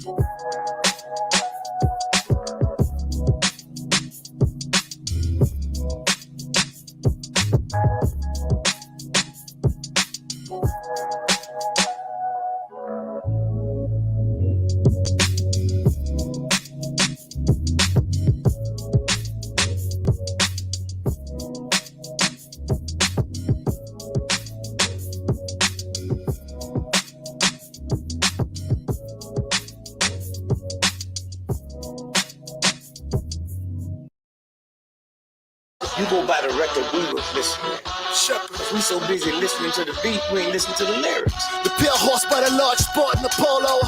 You go by the record we was listening. Cause we so busy listening to the beat, we ain't listening to the lyrics. The pale horse by the large sport in the polo.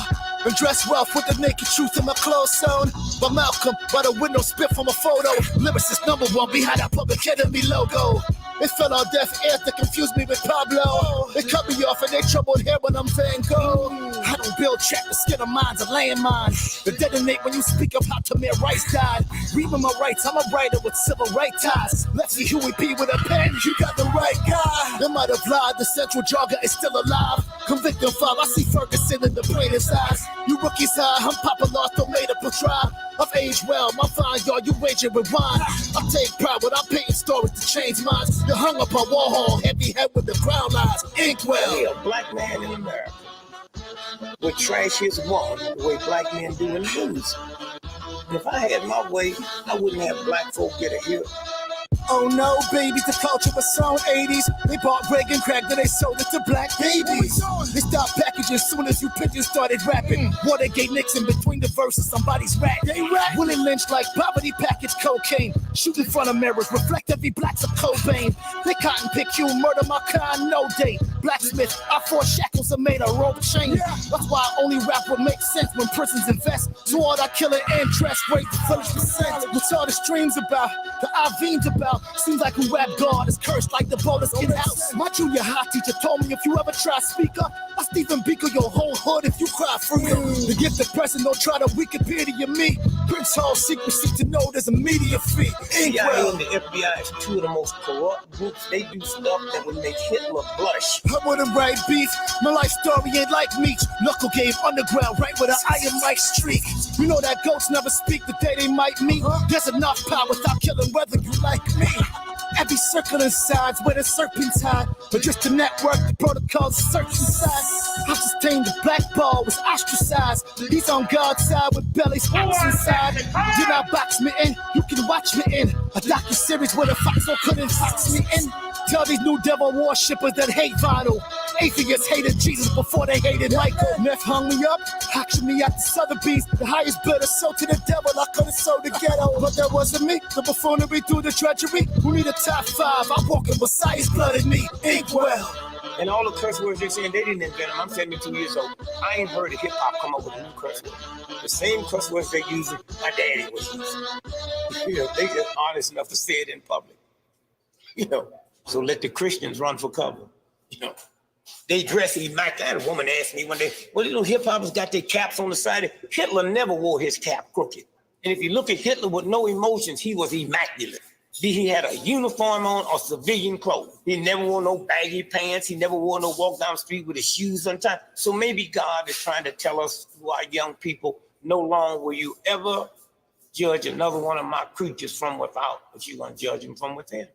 And dressed rough with the naked truth in my clothes sewn. By Malcolm, by the window spit from a photo. Lyricist number one behind that Public Enemy logo. It fell on deaf ear to confuse me with Pablo. They cut me off and they troubled here when I'm Van Gogh. I don't build track, the skin of mine's a landmine. They detonate when you speak of how Tamir Rice died. Read me my rights, I'm a writer with civil rights ties. Let's see who we be with a pen, you got the right guy. They might have lied, the central jogger is still alive. Convicted 5, I see Ferguson in the plainest eyes. You rookies high, I'm Papa Lost, don't made up a tribe. I've aged well, my fine y'all, you raging with wine. I take pride when I'm painting stories to change minds. You hung up on Warhol, heavy head with the crown lines. Inkwell. Yeah, a black man in America would trash his woman the way black men do in the news. If I had my way, I wouldn't have black folk get a hit. Oh no, baby, the culture was so 80s. They bought Reagan crack, then they sold it to black babies. They stopped packaging soon as you pigeons started rapping. Watergate Nixon between the verses, somebody's rap. They rap. Willie Lynch like poverty package cocaine. Shoot in front of mirrors, reflect every black's a Cobain. They cotton pick you, murder my kind, no date. Blacksmith, our 4 shackles are made of rope chain. That's why only rap would make sense when prisons invest. So all that killing interest rate the village percent. What's all the streams about? The Iveens about? Seems like who rap God is cursed like the bonus in house. My junior high teacher told me if you ever try speak up, I Stephen Biko your whole hood if you cry freedom. The gift of present, don't try to Wikipedia me. Prince Hall secrecy to know there's a media fee. CIA and the FBI is 2 of the most corrupt groups. They do stuff that would make Hitler blush. I wouldn't write beef. My life story ain't like meat. Knuckle game underground, right with an iron right streak. You know that ghosts never speak the day they might meet. There's enough power without killing whether you like me. Every circle inside's where the serpent's hide. But just to network, the protocols search inside. I sustained the black ball was ostracized. He's on God's side with bellies house inside. Did I box me in? You can watch me in a docu-series where the fox couldn't fox me in. Tell these new devil worshippers that hate vinyl. Atheists hated Jesus before they hated Michael. Meth hung me up, auctioned me out to Sotheby's. The highest bidder sold to the devil, I could've sold the ghetto. But that wasn't me, the buffoonery through the treachery. Who need a top 5? I'm walking Messiah's blood in me, Inkwell. And all the curse words they're saying, they didn't invent them. I'm 72 years old. I ain't heard of hip-hop come up with a new curse word. The same curse words they're using, my daddy was using. You know, they just honest enough to say it in public. You know, so let the Christians run for cover. You know, they dress immaculate. A woman asked me one day, well, you know, hip-hoppers got their caps on the side. Hitler never wore his cap crooked. And if you look at Hitler with no emotions, he was immaculate. He had a uniform on or civilian clothes. He never wore no baggy pants. He never wore no walk down the street with his shoes untied. So maybe God is trying to tell us, who are young people, no longer will you ever judge another one of my creatures from without, but you're going to judge him from within.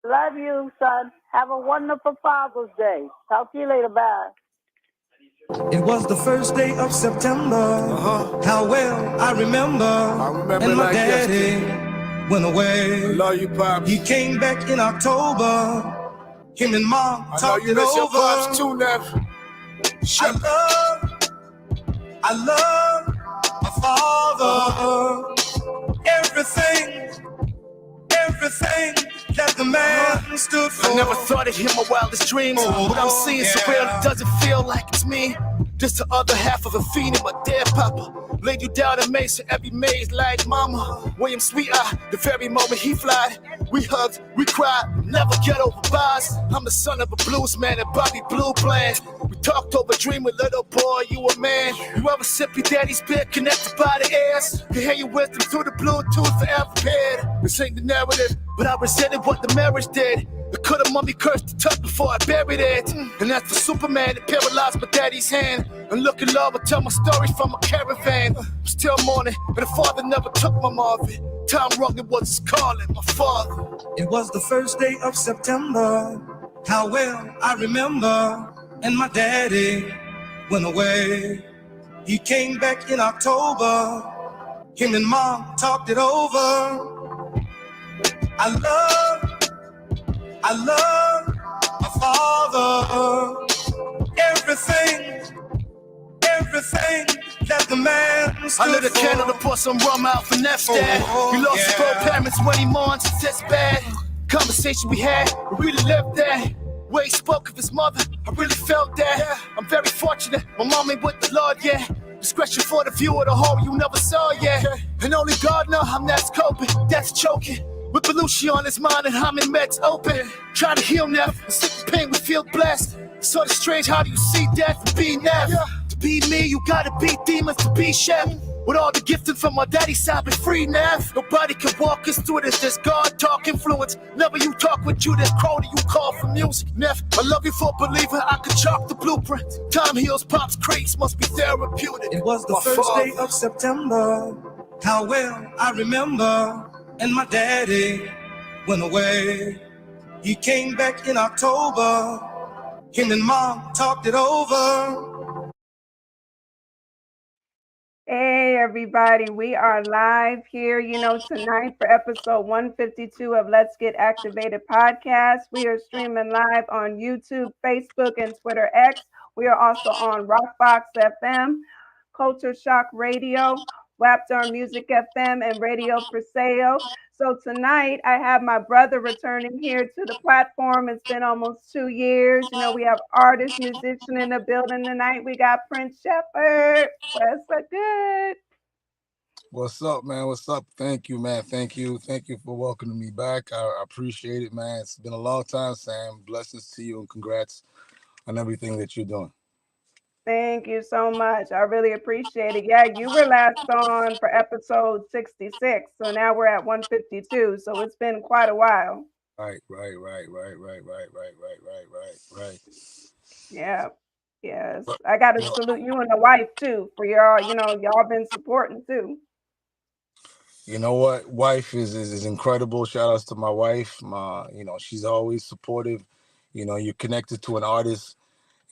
Love you, son. Have a wonderful Father's Day. Talk to you later. Bye. It was the first day of September. How well I remember. And my like daddy went away. I love you, Pop. He came back in October. Him and Mom talked it over. Your pops too, Nev. I love my father. Everything that the man stood for. I never thought of him my wildest dreams. What I'm seeing surreal, it doesn't feel like it's me. Just the other half of a fiend in my dead papa. Laid you down in maze, so every maze like mama. William Sweet Eye, the very moment he flied. We hugged, we cried, never get over bars. I'm the son of a blues man and Bobby Blue playing. We talked over dream with little boy, you a man. You ever sip your daddy's beer connected by the ears? You hear your wisdom through the Bluetooth forever paired. This ain't the narrative, but I resented what the marriage did. It could have mummy cursed the tuck before I buried it. And that's for Superman that paralyzed my daddy's hand. And look at love, I tell my story from a caravan. I'm still mourning, and the father never took my Marvin. Tom Rugged was his calling, my father. It was the first day of September. How well I remember. And my daddy went away. He came back in October. Him and mom talked it over. I love my father. Everything that the man stood I lit a for. candle to pour some rum out for Neff's dad. We lost his both parents when he mourns, it's just bad. Conversation we had, we really lived that. Way he spoke of his mother, I really felt that. I'm very fortunate, my mom ain't with the Lord yet. Discretion for the view of the horror you never saw yet. And only God knows how that's coping, that's choking. With Belushi on his mind and how many meds open. Trying to heal Neff, and slip the pain, we feel blessed. Sort of strange, how do you see death and be Neff? To be me, you gotta beat demons to be chef. With all the gifting from my daddy's side, be free Neff. Nobody can walk us through this, there's God talk influence. Never you talk with you, there's crony you call for music. Neff, I love you for believing I could chalk the blueprint. Time heals pops crates, must be therapeutic. It was the first day of September. How well I remember. And my daddy went away. He came back in October. Him and mom talked it over. Hey everybody, we are live here, tonight for episode 152 of Let's Get Activated podcast. We are streaming live on YouTube, Facebook, and Twitter X. We are also on Rockbox FM, Culture Shock Radio, Wapdar Music FM, and Radio for Sale. So tonight I have my brother returning here to the platform. It's been almost 2 years. We have artist, musician in the building tonight. We got Prince Shepherd. What's up, good? What's up, man? What's up? Thank you, man. Thank you for welcoming me back. I appreciate it, man. It's been a long time, Sam. Blessings to you and congrats on everything that you're doing. Thank you so much. I really appreciate it. Yeah, you were last on for episode 66. So now we're at 152. So it's been quite a while. Right. Yeah. Yes. I got to salute you and the wife too for y'all been supporting too. You know what? Wife is incredible. Shout outs to my wife. She's always supportive. You're connected to an artist.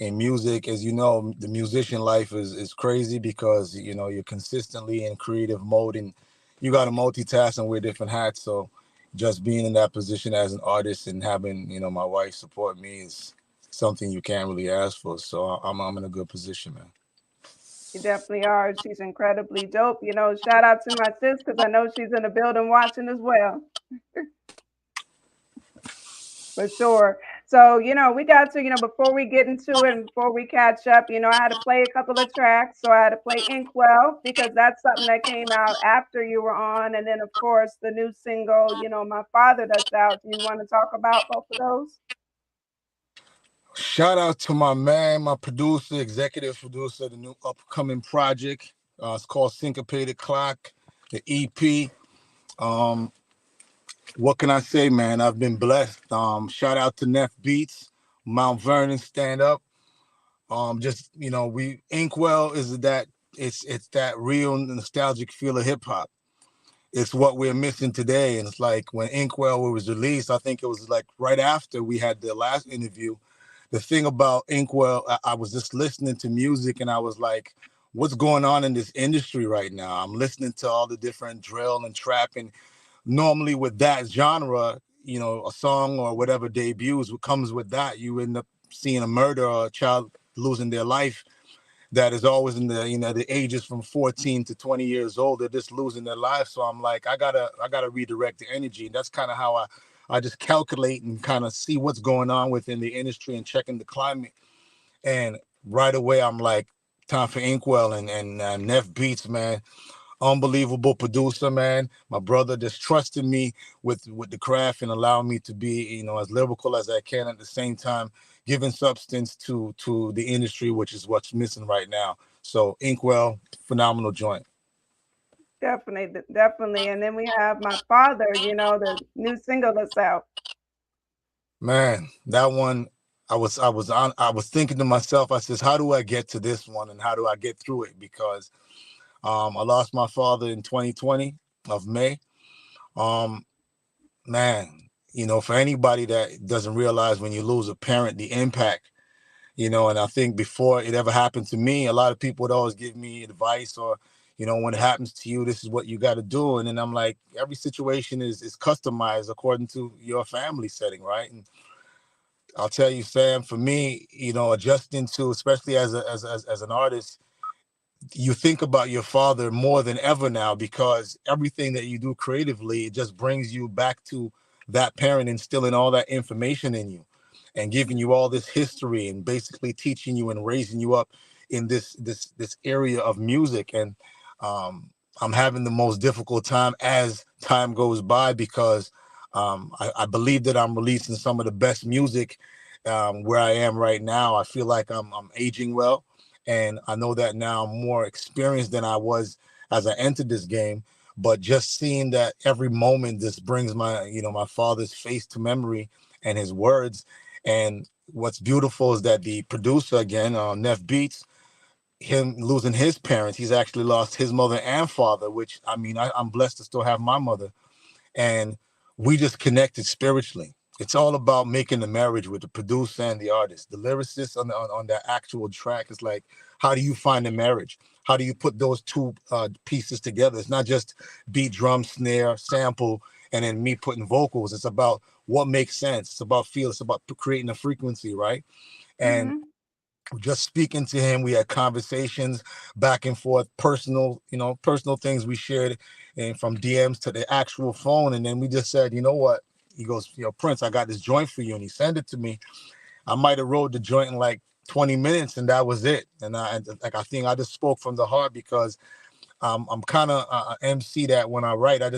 In music, as you know, the musician life is crazy because you're consistently in creative mode and you got to multitask and wear different hats. So just being in that position as an artist and having my wife support me is something you can't really ask for. So I'm in a good position, man. You definitely are. She's incredibly dope. Shout out to my sis because I know she's in the building watching as well. For sure. So, we got to, before we get into it and before we catch up, I had to play a couple of tracks. So I had to play Inkwell because that's something that came out after you were on. And then, of course, the new single, My Father, that's out. Do you want to talk about both of those? Shout out to my man, my producer, executive producer, the new upcoming project. It's called Syncopated Clock, the EP. What can I say, man? I've been blessed. Shout out to Neff Beats, Mount Vernon Stand Up. Inkwell is that it's that real nostalgic feel of hip hop. It's what we're missing today. And it's like when Inkwell was released, I think it was like right after we had the last interview. The thing about Inkwell, I was just listening to music and I was like, what's going on in this industry right now? I'm listening to all the different drill and trap, and normally with that genre, a song or whatever debuts, what comes with that, you end up seeing a murder or a child losing their life that is always in the ages from 14 to 20 years old. They're just losing their lives. So I'm like, I gotta redirect the energy. And that's kind of how I just calculate and kind of see what's going on within the industry and checking the climate. And right away, I'm like, time for Inkwell and Neff Beats, man. Unbelievable producer, man. My brother just trusted me with the craft and allowing me to be, as lyrical as I can at the same time, giving substance to the industry, which is what's missing right now. So Inkwell, phenomenal joint. Definitely. And then we have My Father, the new single that's out. Man, that one, I was thinking to myself, I says, how do I get to this one and how do I get through it? Because I lost my father in 2020 of May. Um, Man, for anybody that doesn't realize when you lose a parent, the impact, and I think before it ever happened to me, a lot of people would always give me advice or, when it happens to you, this is what you got to do. And then I'm like, every situation is customized according to your family setting, right? And I'll tell you, Sam, for me, adjusting to, especially as an artist, you think about your father more than ever now because everything that you do creatively, it just brings you back to that parent, instilling all that information in you and giving you all this history and basically teaching you and raising you up in this area of music. And I'm having the most difficult time as time goes by because I believe that I'm releasing some of the best music where I am right now. I feel like I'm aging well. And I know that now I'm more experienced than I was as I entered this game. But just seeing that every moment, this brings my father's face to memory and his words. And what's beautiful is that the producer, again, Neff Beats, him losing his parents, he's actually lost his mother and father, which, I'm blessed to still have my mother. And we just connected spiritually. It's all about making the marriage with the producer and the artist. The lyricist on that actual track is like, how do you find a marriage? How do you put those two pieces together? It's not just beat, drum, snare, sample, and then me putting vocals. It's about what makes sense. It's about feel. It's about creating a frequency, right? And just speaking to him, we had conversations back and forth, personal things we shared, and from DMs to the actual phone. And then we just said, you know what? He goes, Prince, I got this joint for you. And he sent it to me. I might have wrote the joint in like 20 minutes and that was it. And I think I just spoke from the heart because I'm kind of MC that when I write, I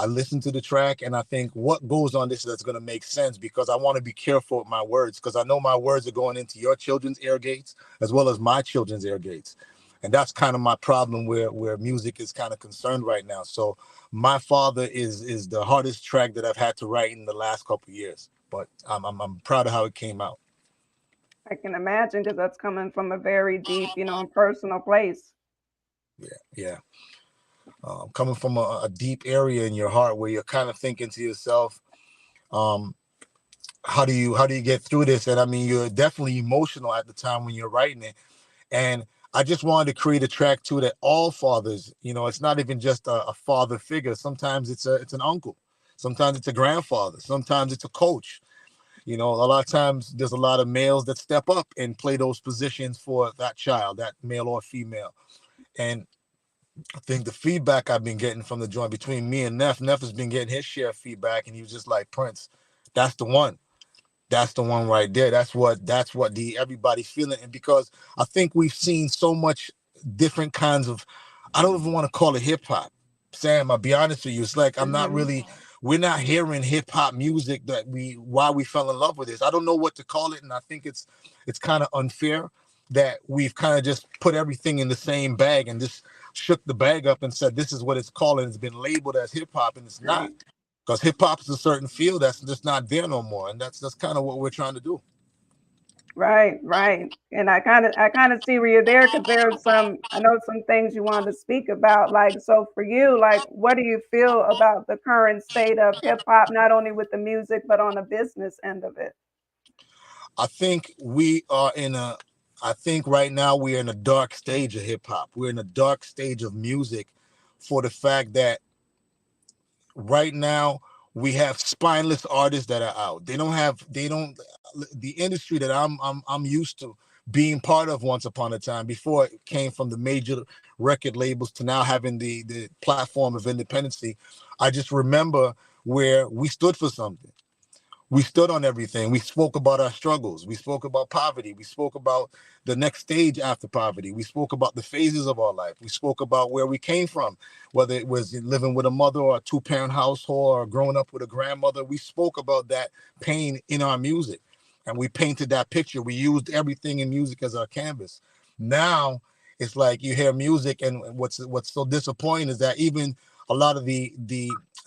listen to the track and I think what goes on this that's going to make sense because I want to be careful with my words because I know my words are going into your children's ear gates as well as my children's ear gates. And that's kind of my problem where music is kind of concerned right now. So my father is the hardest track that I've had to write in the last couple of years, but I'm proud of how it came out. I can imagine because that's coming from a very deep, personal place. Yeah. Coming from a deep area in your heart where you're kind of thinking to yourself, how do you get through this? And you're definitely emotional at the time when you're writing it. And I just wanted to create a track too that all fathers, it's not even just a father figure. Sometimes it's an uncle, sometimes it's a grandfather, sometimes it's a coach. A lot of times there's a lot of males that step up and play those positions for that child, that male or female. And I think the feedback I've been getting from the joint between me and Neff has been getting his share of feedback, and he was just like, Prince, that's the one. That's the one right there. That's what the everybody's feeling. And because I think we've seen so much different kinds of, I don't even want to call it hip hop. Sam, I'll be honest with you. It's like we're not hearing hip hop music why we fell in love with this. I don't know what to call it. And I think it's kind of unfair that we've kind of just put everything in the same bag and just shook the bag up and said, this is what it's called. And it's been labeled as hip hop and it's not. Because hip hop is a certain field that's just not there no more. And that's kind of what we're trying to do. Right. And I kind of see where you're there because I know some things you wanted to speak about. Like, so for you, like, what do you feel about the current state of hip hop, not only with the music, but on the business end of it? I think right now we're in a dark stage of hip hop. We're in a dark stage of music for the fact that right now we have spineless artists that are out. The industry that I'm used to being part of once upon a time before it came from the major record labels to now having the platform of independency. I just remember where we stood for something. We stood on everything. We spoke about our struggles. We spoke about poverty. We spoke about the next stage after poverty. We spoke about the phases of our life. We spoke about where we came from, whether it was living with a mother or a two-parent household or growing up with a grandmother. We spoke about that pain in our music, and we painted that picture. We used everything in music as our canvas. Now, it's like you hear music, and what's so disappointing is that even a lot of the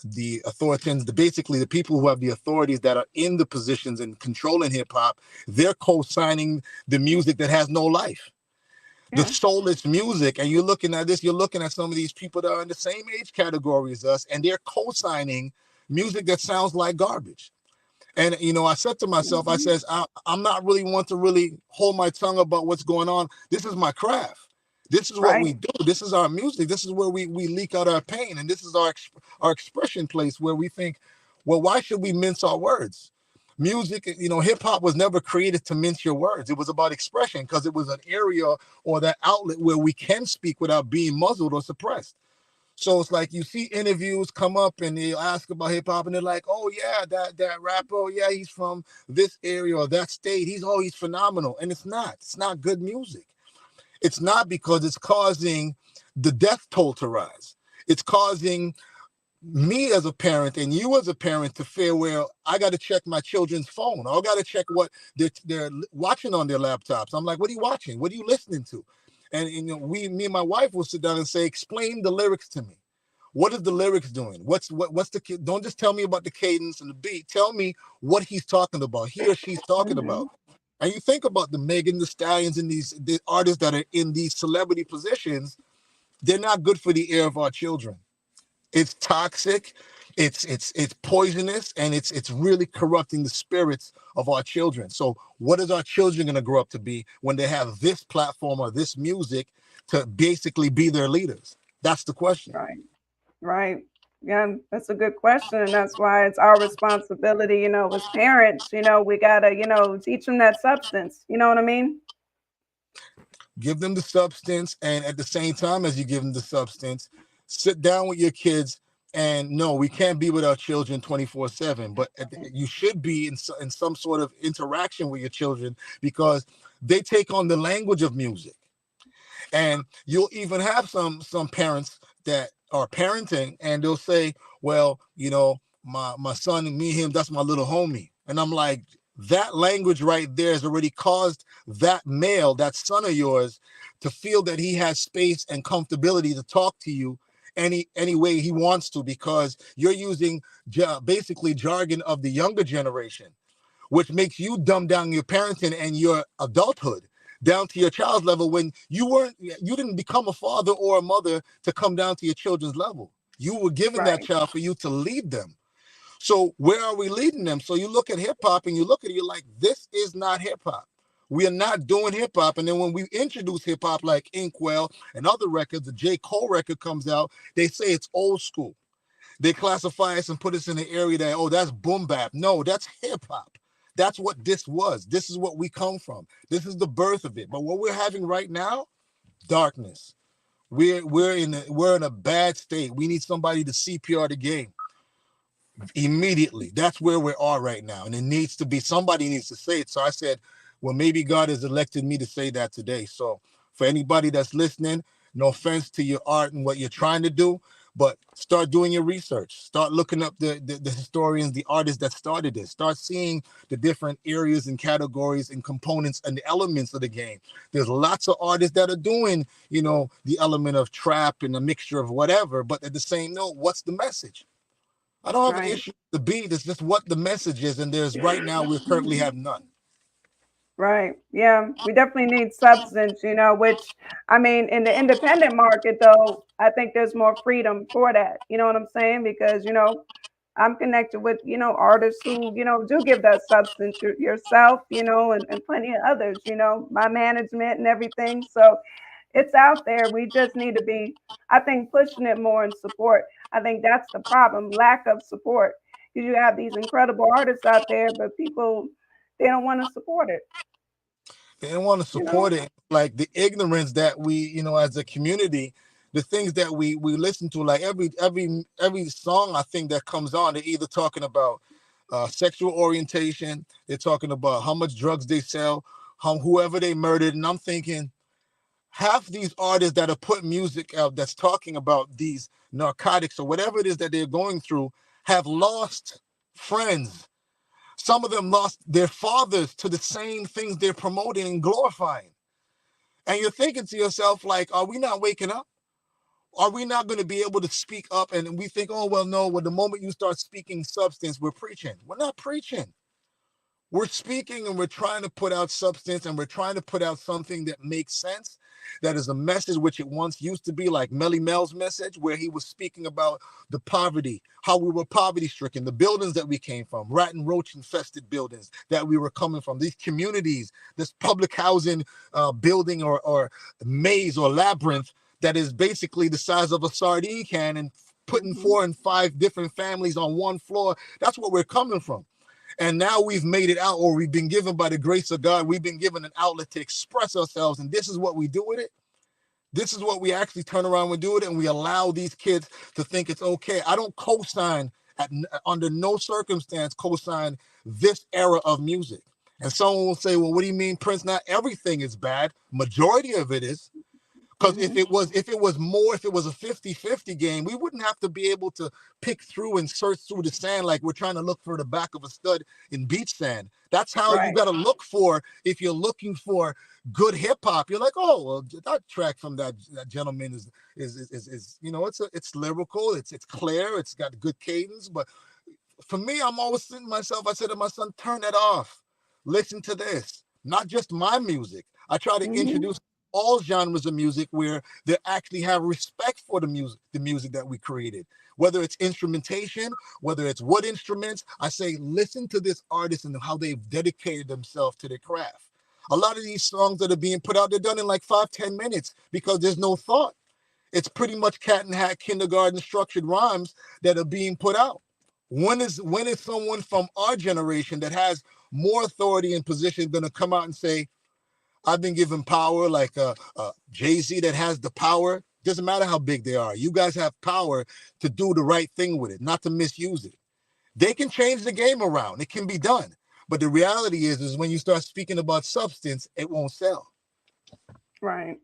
authoritarians, basically the people who have the authorities that are in the positions and controlling hip hop, they're co-signing the music that has no life. The soulless music. And you're looking at this, you're looking at some of these people that are in the same age category as us, and they're co-signing music that sounds like garbage. And, you know, I said to myself, I says, I'm not really want to really hold my tongue about what's going on. This is my craft. This is what we do. This is our music. This is where we leak out our pain. And this is our expression place where we think, well, why should we mince our words? Music, you know, hip hop was never created to mince your words. It was about expression, because it was an area or that outlet where we can speak without being muzzled or suppressed. So it's like you see interviews come up and they ask about hip hop and they're like, oh yeah, that rapper, oh yeah, he's from this area or that state. He's phenomenal. And it's not good music. It's not, because it's causing the death toll to rise. It's causing me as a parent and you as a parent to fear, where I got to check my children's phone. I got to check what they're watching on their laptops. I'm like, what are you watching? What are you listening to? And you know, me and my wife will sit down and say, explain the lyrics to me. What is the lyrics doing? What's the, don't just tell me about the cadence and the beat. Tell me what he's talking about, he or she's talking about. And you think about the Megan Thee Stallions and the artists that are in these celebrity positions, they're not good for the ear of our children. It's toxic, it's poisonous, and it's really corrupting the spirits of our children. So what is our children going to grow up to be when they have this platform or this music to basically be their leaders? That's the question. Right. Yeah, that's a good question. And that's why it's our responsibility, you know, as parents, you know, we got to, you know, teach them that substance. You know what I mean? Give them the substance, and at the same time as you give them the substance, sit down with your kids. And no, we can't be with our children 24/7, but you should be in some sort of interaction with your children, because they take on the language of music. And you'll even have some parents that are parenting, and they'll say, well, you know, my son, me, him, that's my little homie. And I'm like, that language right there has already caused that male, that son of yours, to feel that he has space and comfortability to talk to you any way he wants to, because you're using basically jargon of the younger generation, which makes you dumb down your parenting and your adulthood down to your child's level, when you didn't become a father or a mother to come down to your children's level. You were given that child for you to lead them. So where are we leading them? So you look at hip hop and you look at it, you're like, this is not hip hop. We are not doing hip hop. And then when we introduce hip hop, like Inkwell and other records, the J. Cole record comes out, they say it's old school. They classify us and put us in the area that, oh, that's boom bap. No, that's hip hop. That's what this was. This is what we come from. This is the birth of it. But what we're having right now, darkness. We're in a bad state. We need somebody to CPR the game immediately. That's where we are right now. And it needs to be, somebody needs to say it. So I said, well, maybe God has elected me to say that today. So for anybody that's listening, no offense to your art and what you're trying to do, but start doing your research. Start looking up the historians, the artists that started this. Start seeing the different areas and categories and components and the elements of the game. There's lots of artists that are doing, you know, the element of trap and a mixture of whatever, but at the same note, what's the message? I don't have an issue with the beat. It's just what the message is. And there's right now, we currently have none. Right. Yeah, we definitely need substance, you know, which, I mean, in the independent market, though, I think there's more freedom for that. You know what I'm saying? Because, you know, I'm connected with, you know, artists who, you know, do give that substance yourself, you know, and plenty of others, you know, my management and everything. So it's out there. We just need to be, I think, pushing it more in support. I think that's the problem, lack of support. Because you have these incredible artists out there, but people, they don't want to support it. They don't want to support it. Like the ignorance that we, you know, as a community, the things that we listen to, like every song I think that comes on, they're either talking about sexual orientation, they're talking about how much drugs they sell, whoever they murdered. And I'm thinking, half these artists that are putting music out that's talking about these narcotics or whatever it is that they're going through have lost friends. Some of them lost their fathers to the same things they're promoting and glorifying. And you're thinking to yourself, like, are we not waking up? are we not going to be able to speak up? And we think, oh, well, no, well, the moment you start speaking substance, we're preaching. We're not preaching. We're speaking and we're trying to put out substance, and we're trying to put out something that makes sense, that is a message which it once used to be, like Melly Mel's message, where he was speaking about the poverty, how we were poverty stricken, the buildings that we came from, rat and roach infested buildings that we were coming from, these communities, this public housing building or maze or labyrinth that is basically the size of a sardine can and putting 4 and 5 different families on one floor. That's what we're coming from. And now we've made it out, or we've been given, by the grace of God, we've been given an outlet to express ourselves. And this is what we do with it. This is what we actually turn around and do it. And we allow these kids to think it's okay. I don't co-sign, under no circumstance, co-sign this era of music. And someone will say, well, what do you mean, Prince? Not everything is bad. Majority of it is. Because if it was a 50-50 game, we wouldn't have to be able to pick through and search through the sand like we're trying to look for the back of a stud in beach sand. That's how you got to look for, if you're looking for good hip hop. You're like, oh, well, that track from that gentleman is it's lyrical, it's clear, it's got good cadence. But for me, I'm always saying to myself, I said to my son, turn that off. Listen to this, not just my music. I try to introduce all genres of music where they actually have respect for the music that we created, whether it's instrumentation, whether it's wood instruments. I say, listen to this artist and how they've dedicated themselves to their craft. A lot of these songs that are being put out, they're done in like 5-10 minutes because there's no thought. It's pretty much cat and hat kindergarten structured rhymes that are being put out. When is someone from our generation that has more authority and position going to come out and say, I've been given power, like Jay-Z that has the power? Doesn't matter how big they are. You guys have power to do the right thing with it, not to misuse it. They can change the game around. It can be done. But the reality is when you start speaking about substance, it won't sell. Right.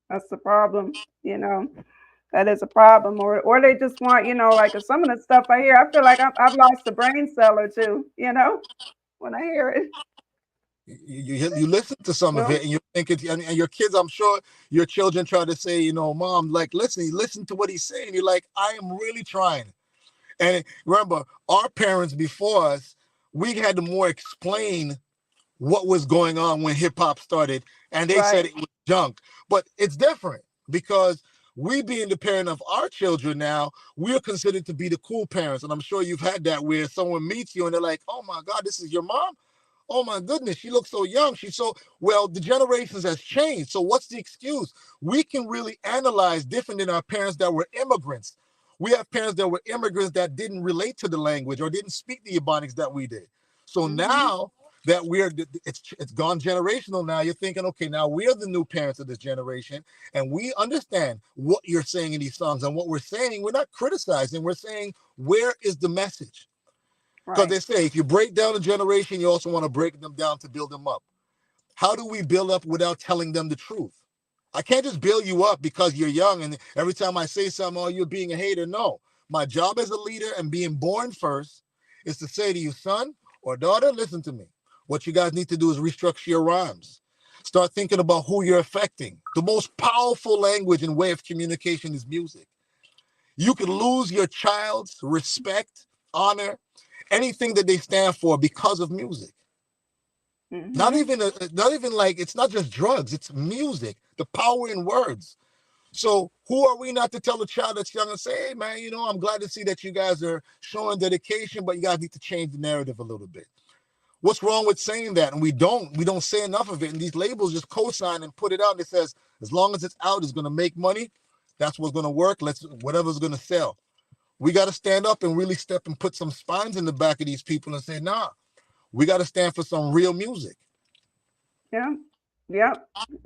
That's the problem, That is a problem. Or they just want, like some of the stuff I hear, I feel like I've lost a brain cell or two, when I hear it. You listen to some of it and you think it, and your kids, I'm sure your children try to say, Mom, like, listen to what he's saying. You're like, I am really trying. And remember, our parents before us, we had to more explain what was going on when hip hop started, and they said it was junk. But it's different because we, being the parent of our children now, we're considered to be the cool parents. And I'm sure you've had that where someone meets you and they're like, oh my God, this is your mom? Oh my goodness, she looks so young. She's so, well, the generations has changed. So what's the excuse? We can really analyze different than our parents that were immigrants. We have parents that were immigrants that didn't relate to the language or didn't speak the Ebonics that we did. So now that it's gone generational now, you're thinking, okay, now we're the new parents of this generation and we understand what you're saying in these songs. And what we're saying, we're not criticizing, we're saying, where is the message? Because they say, if you break down a generation, you also want to break them down to build them up. How do we build up without telling them the truth? I can't just build you up because you're young and every time I say something, oh, you're being a hater. No, my job as a leader and being born first is to say to you, son or daughter, listen to me. What you guys need to do is restructure your rhymes. Start thinking about who you're affecting. The most powerful language and way of communication is music. You could lose your child's respect, honor, anything that they stand for because of music. Not even like, it's not just drugs, it's music, the power in words. So who are we not to tell a child that's young and say, hey man, I'm glad to see that you guys are showing dedication, but you guys need to change the narrative a little bit. What's wrong with saying that? And we don't say enough of it. And these labels just co-sign and put it out. And it says, as long as it's out, it's going to make money. That's what's going to work. Whatever's going to sell. We got to stand up and really step and put some spines in the back of these people and say, nah, we got to stand for some real music. Yeah,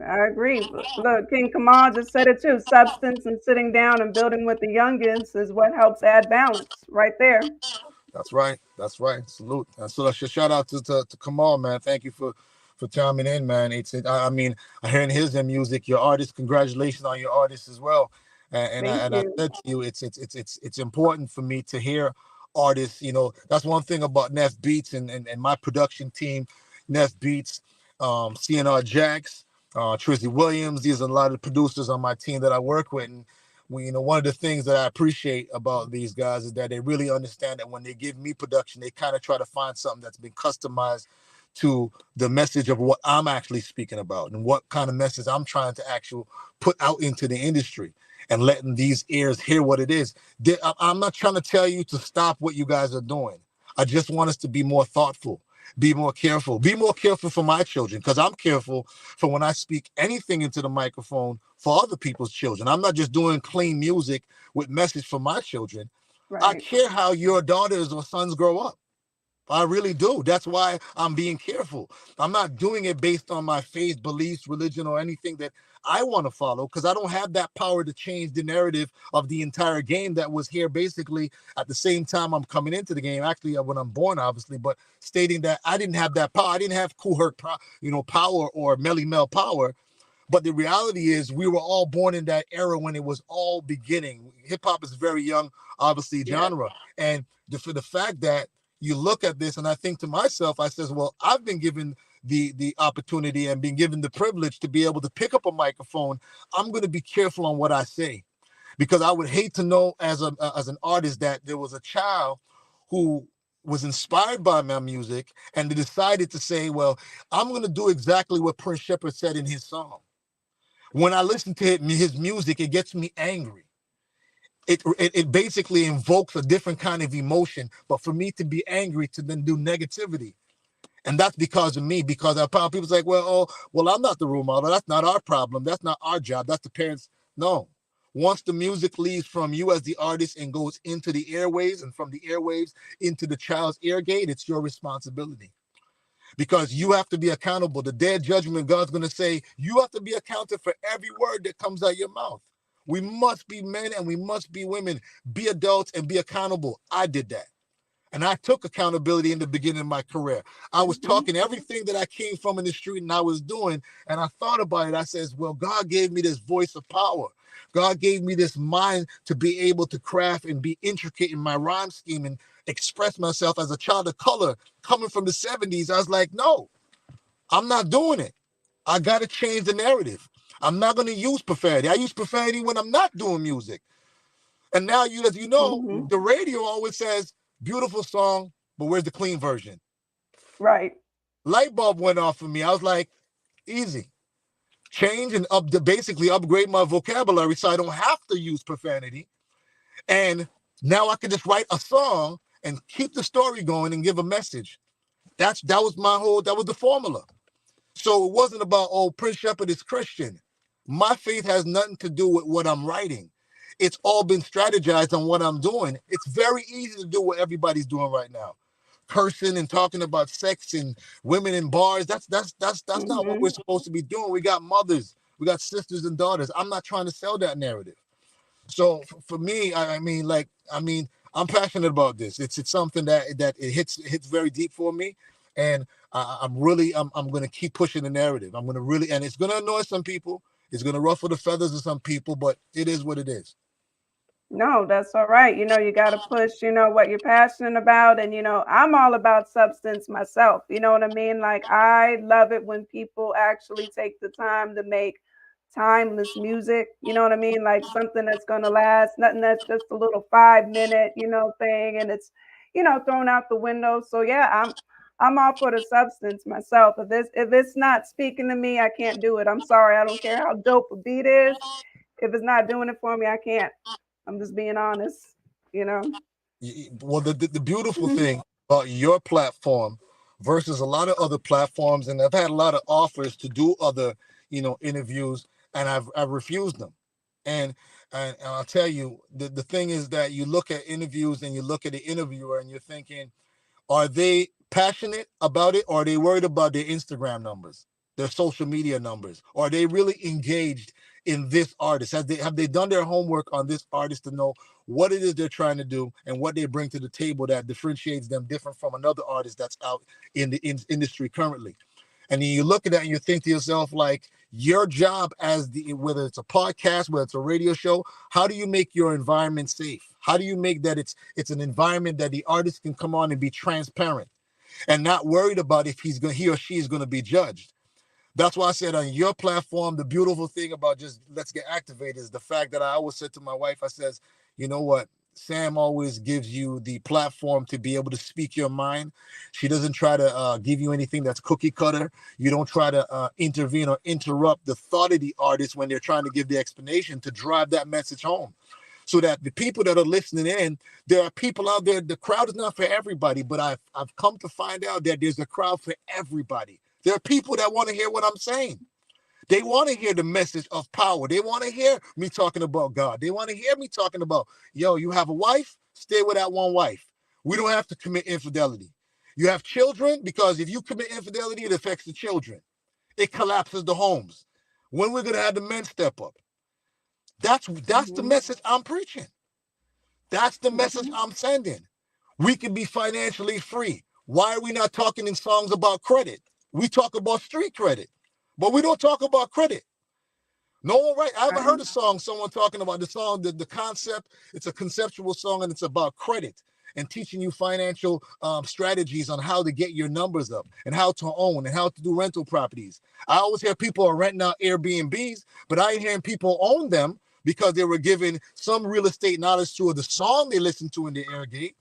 I agree. Look, King Kamal just said it too. Substance and sitting down and building with the youngins is what helps add balance right there. That's right. Salute. So that's your shout out to Kamal, man. Thank you for chiming in, man. I mean, I hearing his music, your artist. Congratulations on your artist as well. And I said to you, it's important for me to hear artists. That's one thing about Neff Beats and my production team, Neff Beats, CNR Jax, Trizzy Williams. These are a lot of the producers on my team that I work with. And one of the things that I appreciate about these guys is that they really understand that when they give me production, they kind of try to find something that's been customized to the message of what I'm actually speaking about and what kind of message I'm trying to actually put out into the industry and letting these ears hear what it is. I'm not trying to tell you to stop what you guys are doing. I just want us to be more thoughtful, be more careful for my children, because I'm careful for when I speak anything into the microphone for other people's children. I'm not just doing clean music with message for my children. Right. I care how your daughters or sons grow up. I really do. That's why I'm being careful. I'm not doing it based on my faith, beliefs, religion, or anything that I want to follow, because I don't have that power to change the narrative of the entire game that was here basically at the same time I'm coming into the game, actually when I'm born, obviously, but stating that I didn't have that power. I didn't have Kool Herc, power or Melly Mel power. But the reality is we were all born in that era when it was all beginning. Hip hop is a very young, obviously, genre. Yeah. And for the fact that you look at this and I think to myself, I says, well, I've been given the opportunity and been given the privilege to be able to pick up a microphone. I'm going to be careful on what I say, because I would hate to know as an artist that there was a child who was inspired by my music and they decided to say, well, I'm going to do exactly what Prince Shepherd said in his song. When I listen to his music, it gets me angry. It basically invokes a different kind of emotion, but for me to be angry to then do negativity. And that's because of me, because people's like, well, I'm not the role model. That's not our problem. That's not our job. That's the parents. No. Once the music leaves from you as the artist and goes into the airwaves and from the airwaves into the child's ear gate, it's your responsibility. Because you have to be accountable. The day of judgment, God's going to say, you have to be accountable for every word that comes out of your mouth. We must be men and we must be women, be adults and be accountable. I did that. And I took accountability in the beginning of my career. I was talking everything that I came from in the street and I was doing. And I thought about it. I says, well, God gave me this voice of power. God gave me this mind to be able to craft and be intricate in my rhyme scheme and express myself as a child of color coming from the 70s. I was like, no, I'm not doing it. I got to change the narrative. I'm not going to use profanity. I use profanity when I'm not doing music. And now, as you know, the radio always says, beautiful song, but where's the clean version? Right. Light bulb went off for me. I was like, easy. Change and basically upgrade my vocabulary so I don't have to use profanity. And now I can just write a song and keep the story going and give a message. That was the formula. So it wasn't about, Prince Shepherd is Christian. My faith has nothing to do with what I'm writing. It's all been strategized on what I'm doing. It's very easy to do what everybody's doing right now. Cursing and talking about sex and women in bars. That's not what we're supposed to be doing. We got mothers, we got sisters and daughters. I'm not trying to sell that narrative. So for me, I'm passionate about this. It's something that it hits very deep for me. And I'm going to keep pushing the narrative. I'm going to really, and it's going to annoy some people. It's going to ruffle the feathers of some people, but it is what it is. No, that's all right. You got to push, what you're passionate about. And, I'm all about substance myself. You know what I mean? Like, I love it when people actually take the time to make timeless music. You know what I mean? Like something that's going to last, nothing that's just a little 5-minute, thing. And it's, thrown out the window. So yeah, I'm all for the substance myself. If it's not speaking to me, I can't do it. I'm sorry. I don't care how dope a beat is. If it's not doing it for me, I can't. I'm just being honest, Well, the beautiful thing about your platform versus a lot of other platforms, and I've had a lot of offers to do other, interviews, and I've refused them. And I'll tell you, the thing is that you look at interviews and you look at the interviewer and you're thinking, are they passionate about it, or are they worried about their Instagram numbers, their social media numbers? Or are they really engaged in this artist? Have they done their homework on this artist to know what it is they're trying to do and what they bring to the table that differentiates them different from another artist that's out in the industry currently? And then you look at that and you think to yourself, like, your job whether it's a podcast, whether it's a radio show, how do you make your environment safe? How do you make that it's an environment that the artist can come on and be transparent and not worried about if he or she is going to be judged? That's why I said on your platform, the beautiful thing about just Let's Get Activated is the fact that I always said to my wife, I says, you know what? Sam always gives you the platform to be able to speak your mind. She doesn't try to give you anything that's cookie cutter. You don't try to intervene or interrupt the thought of the artist when they're trying to give the explanation to drive that message home. So that the people that are listening in, there are people out there, the crowd is not for everybody, but I've come to find out that there's a crowd for everybody. There are people that want to hear what I'm saying. They want to hear the message of power. They want to hear me talking about God. They want to hear me talking about, yo, you have a wife? Stay with that one wife. We don't have to commit infidelity. You have children? Because if you commit infidelity, it affects the children. It collapses the homes. When we're going to have the men step up? That's the message I'm preaching. That's the message I'm sending. We can be financially free. Why are we not talking in songs about credit? We talk about street credit, but we don't talk about credit. No one, right? I haven't heard a song, someone talking about the song, the concept. It's a conceptual song and it's about credit and teaching you financial strategies on how to get your numbers up and how to own and how to do rental properties. I always hear people are renting out Airbnbs, but I ain't hearing people own them because they were given some real estate knowledge to the song they listened to in the airgate.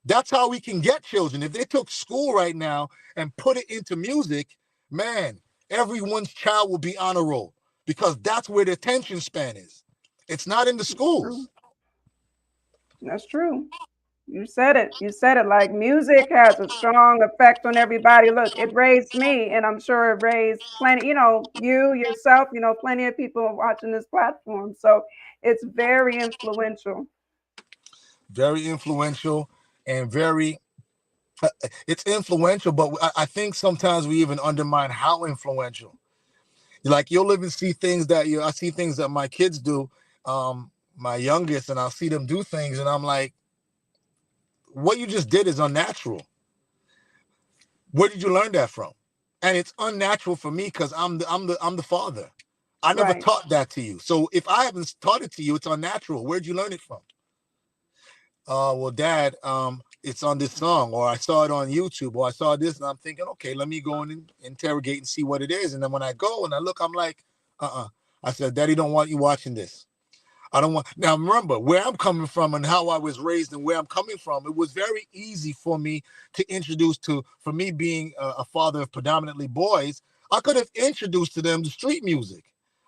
That's how we can get children. If they took school right now and put it into music, man, everyone's child will be on a roll because that's where the attention span is. It's not in the schools. That's true. You said it. You said it. Like music has a strong effect on everybody. Look, it raised me, and I'm sure it raised plenty, you yourself, plenty of people watching this platform. So it's very influential. Very influential and it's influential, but I think sometimes we even undermine how influential. Like you'll live and see things that I see things that my kids do, my youngest, and I'll see them do things, and I'm like, what you just did is unnatural. Where did you learn that from? And it's unnatural for me because I'm the father. I never taught that to you. So if I haven't taught it to you, it's unnatural. Where'd you learn it from? Well, Dad, it's on this song, or I saw it on YouTube, or I saw this, and I'm thinking, okay, let me go and interrogate and see what it is. And then when I go and I look, I'm like, I said, Daddy don't want you watching this. I don't want. Now, remember where I'm coming from and how I was raised and where I'm coming from. It was very easy for me to introduce for me being a father of predominantly boys, I could have introduced to them the street music.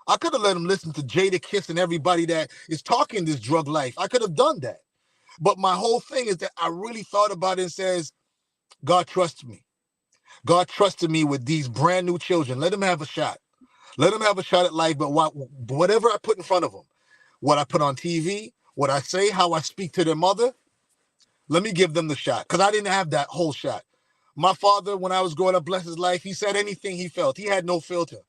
I could have let them listen to Jada Kiss and everybody that is talking this drug life. I could have done that. But my whole thing is that I really thought about it and says, God trusts me. God trusted me with these brand new children. Let them have a shot. Let them have a shot at life. But whatever I put in front of them, what I put on TV, what I say, how I speak to their mother, let me give them the shot. Because I didn't have that whole shot. My father, when I was growing up, bless his life, he said anything he felt. He had no filter.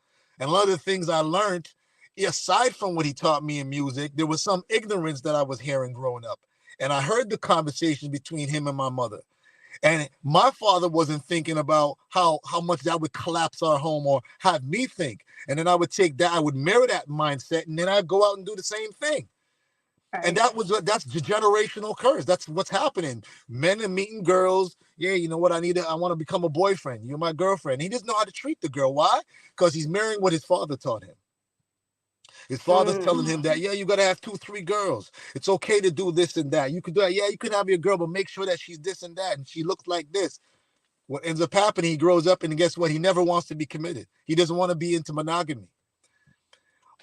And a lot of the things I learned, aside from what he taught me in music, there was some ignorance that I was hearing growing up. And I heard the conversation between him and my mother. And my father wasn't thinking about how much that would collapse our home or have me think. And then I would take that, I would mirror that mindset, and then I'd go out and do the same thing. Right. And that's the generational curse. That's what's happening. Men are meeting girls. Yeah, you know what? I want to become a boyfriend. You're my girlfriend. He doesn't know how to treat the girl. Why? Because he's mirroring what his father taught him. His father's telling him that, yeah, you got to have 2-3 girls. It's okay to do this and that. You could do that. Yeah, you can have your girl, but make sure that she's this and that. And she looks like this. What ends up happening, he grows up and guess what? He never wants to be committed. He doesn't want to be into monogamy.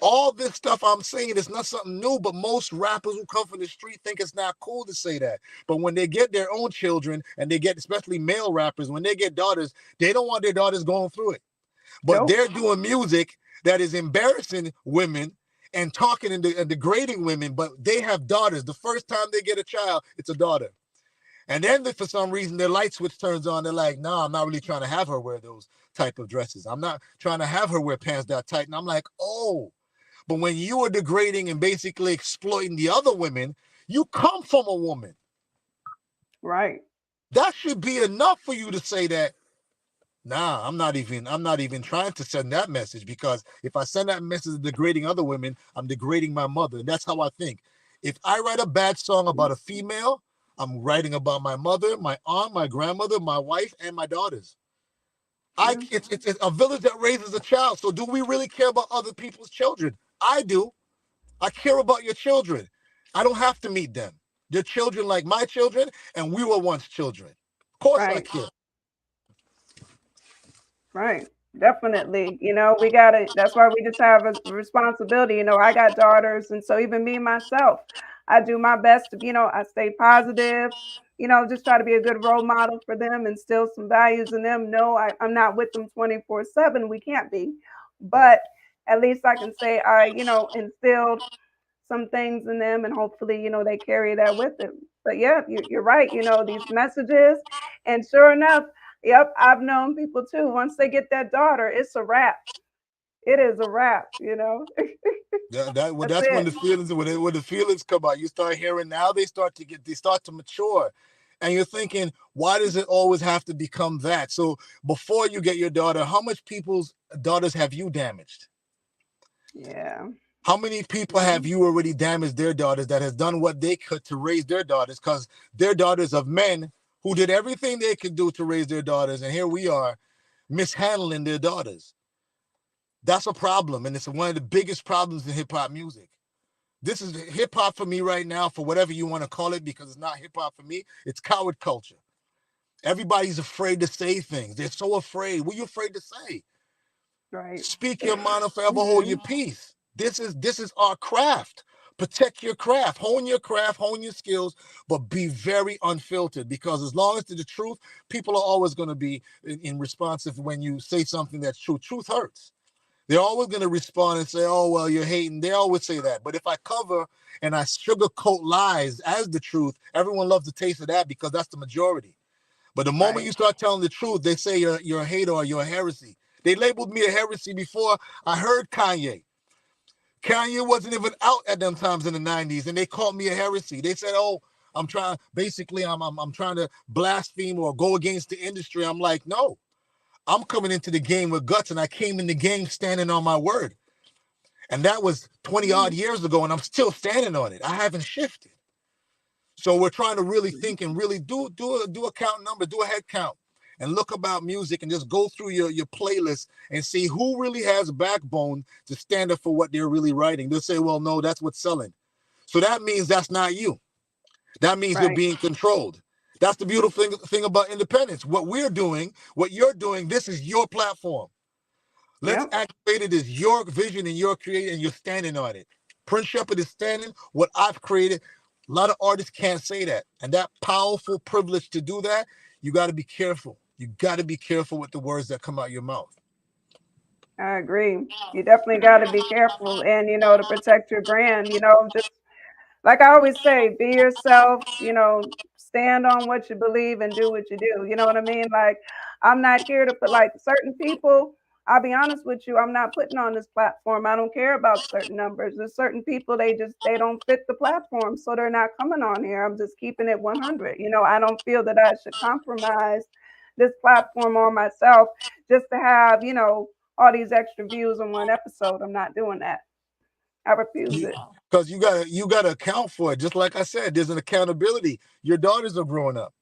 All this stuff I'm saying is not something new, but most rappers who come from the street think it's not cool to say that. But when they get their own children and they get, especially male rappers, when they get daughters, they don't want their daughters going through it. But they're doing music that is embarrassing women and talking and degrading women, but they have daughters. The first time they get a child, it's a daughter. And then for some reason, their light switch turns on. They're like, no, I'm not really trying to have her wear those type of dresses. I'm not trying to have her wear pants that tight. And I'm like, oh. But when you are degrading and basically exploiting the other women, you come from a woman. Right. That should be enough for you to say that, nah, I'm not even trying to send that message, because if I send that message of degrading other women, I'm degrading my mother. And that's how I think. If I write a bad song about a female, I'm writing about my mother, my aunt, my grandmother, my wife, and my daughters. It's a village that raises a child. So do we really care about other people's children? I do. I care about your children. I don't have to meet them. They're children like my children, and we were once children. Of course I care. Right. Definitely. We that's why we just have a responsibility. I got daughters. And so even me, myself, I do my best to, I stay positive, just try to be a good role model for them, instill some values in them. No, I'm not with them 24/7. We can't be. But at least I can say I, instilled some things in them, and hopefully, they carry that with them. But yeah, you're right. These messages, and sure enough, yep, I've known people too. Once they get that daughter, it's a wrap. It is a wrap. That's when the feelings when the feelings come out. You start hearing now. They start to mature, and you're thinking, why does it always have to become that? So before you get your daughter, how much people's daughters have you damaged? Yeah. How many people have you already damaged their daughters that has done what they could to raise their daughters, because they're daughters of men who did everything they could do to raise their daughters, and here we are mishandling their daughters. That's a problem, and it's one of the biggest problems in hip-hop music. This is hip-hop for me right now, for whatever you want to call it, because it's not hip-hop for me. It's coward culture. Everybody's afraid to say things. They're so afraid. What are you afraid to say? Right. Speak your mind or forever hold your peace. This is our craft. Protect your craft, hone your skills, but be very unfiltered, because as long as it's the truth, people are always going to be in responsive when you say something that's true. Truth hurts. They're always going to respond and say, oh, well, you're hating. They always say that. But if I cover and I sugarcoat lies as the truth, everyone loves the taste of that, because that's the majority. But the moment you start telling the truth, they say you're a hater or you're a heresy. They labeled me a heresy before I heard Kanye. Kanye wasn't even out at them times in the 90s, and they called me a heresy. They said, oh, I'm trying to blaspheme or go against the industry. I'm like, no, I'm coming into the game with guts, and I came in the game standing on my word. And that was 20 odd years ago, and I'm still standing on it. I haven't shifted. So we're trying to really think and really do a count number, do a head count, and look about music and just go through your playlist and see who really has backbone to stand up for what they're really writing. They'll say, well, no, that's what's selling. So that means that's not you. That means you're being controlled. That's the beautiful thing about independence. What you're doing, this is your platform. Let's Activate It is your vision and your creating, and you're standing on it. Prince Shepherd is standing what I've created. A lot of artists can't say that. And that powerful privilege to do that, you got to be careful. You got to be careful with the words that come out your mouth. I agree. You definitely got to be careful, and, to protect your brand, just like I always say, be yourself, stand on what you believe and do what you do. You know what I mean? Like, I'm not here to put, like, certain people, I'll be honest with you, I'm not putting on this platform. I don't care about certain numbers. There's certain people, they don't fit the platform, so they're not coming on here. I'm just keeping it 100. I don't feel that I should compromise this platform on myself just to have, all these extra views on one episode. I'm not doing that. I refuse it. Because you gotta account for it. Just like I said, there's an accountability. Your daughters are growing up.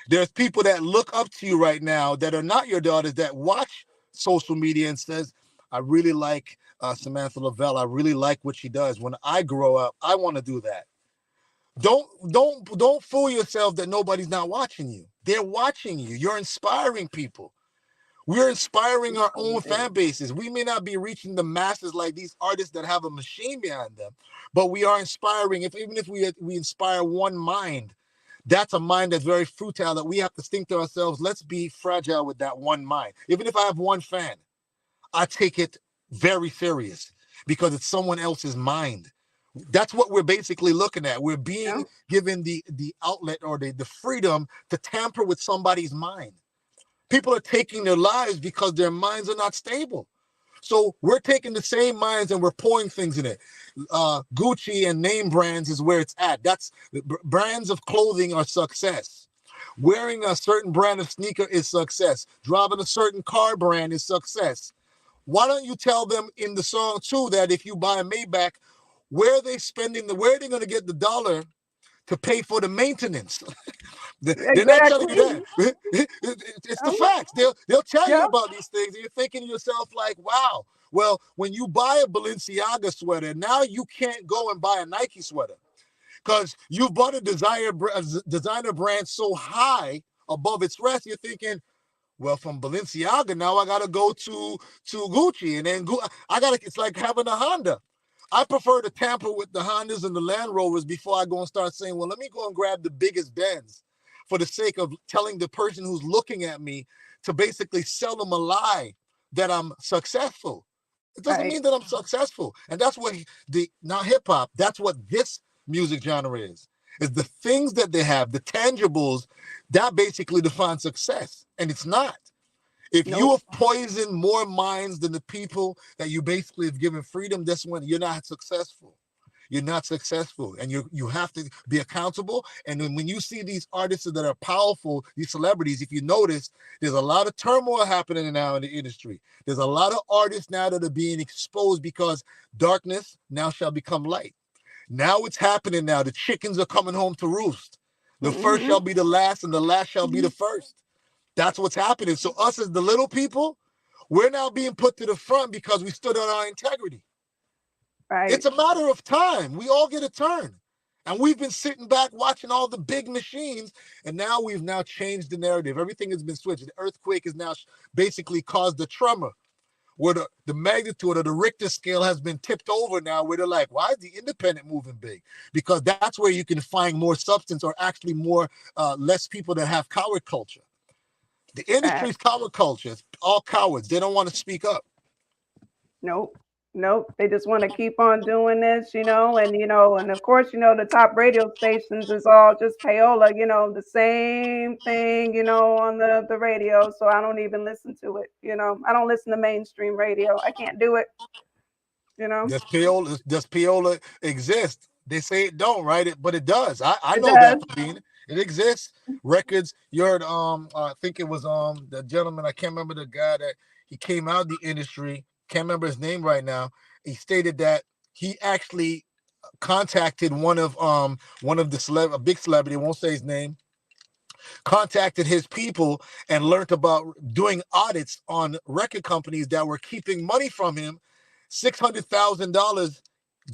There's people that look up to you right now that are not your daughters, that watch social media and says, I really like Samantha Lavelle. I really like what she does. When I grow up, I want to do that. Don't fool yourself that nobody's not watching you. They're watching you. You're inspiring people. We're inspiring our own fan bases. We may not be reaching the masses like these artists that have a machine behind them, but we are inspiring. Even if we inspire one mind, that's a mind that's very futile, that we have to think to ourselves, let's be fragile with that one mind. Even if I have one fan, I take it very serious because it's someone else's mind. That's what we're basically looking at. We're being given the outlet or the freedom to tamper with somebody's mind. People are taking their lives because their minds are not stable. So we're taking the same minds and we're pouring things in it. Gucci and name brands is where it's at. That's brands of clothing are success. Wearing a certain brand of sneaker is success. Driving a certain car brand is success. Why don't you tell them in the song too that if you buy a Maybach, where are they going to get the dollar to pay for the maintenance. They're not telling Exactly. you that. It's the facts. They'll tell you Yep. about these things, and you're thinking to yourself like, wow. Well, when you buy a Balenciaga sweater, now you can't go and buy a Nike sweater because you've bought a designer brand so high above its rest. You're thinking, well, from Balenciaga, now I gotta go to Gucci, and then it's like having a Honda. I prefer to tamper with the Hondas and the Land Rovers before I go and start saying, well, let me go and grab the biggest Benz for the sake of telling the person who's looking at me to basically sell them a lie that I'm successful. It doesn't mean that I'm successful. And that's what now hip hop, that's what this music genre is the things that they have, the tangibles, that basically define success. And it's not. If you have poisoned more minds than the people that you basically have given freedom, that's when you're not successful. You're not successful, and you have to be accountable. And then when you see these artists that are powerful, these celebrities, if you notice, there's a lot of turmoil happening now in the industry. There's a lot of artists now that are being exposed because darkness now shall become light. Now it's happening now. The chickens are coming home to roost. The first shall be the last, and the last shall be the first. That's what's happening. So us as the little people, we're now being put to the front because we stood on our integrity. Right. It's a matter of time. We all get a turn. And we've been sitting back watching all the big machines, and now we've now changed the narrative. Everything has been switched. The earthquake has now basically caused the tremor, where the magnitude of the Richter scale has been tipped over now, where they're like, why is the independent moving big? Because that's where you can find more substance, or actually more less people that have coward culture. The industry's coward culture. It's all cowards. They don't want to speak up. Nope. They just want to keep on doing this, and of course, the top radio stations is all just payola, the same thing, on the radio. So I don't even listen to it. I don't listen to mainstream radio. I can't do it. Does payola exist? They say it don't, right? But it does. I know does. that. It exists. Records. You heard, I think it was the gentleman, I can't remember the guy that he came out of the industry. Can't remember his name right now. He stated that he actually contacted one of the a big celebrity, won't say his name, contacted his people and learned about doing audits on record companies that were keeping money from him. $600,000.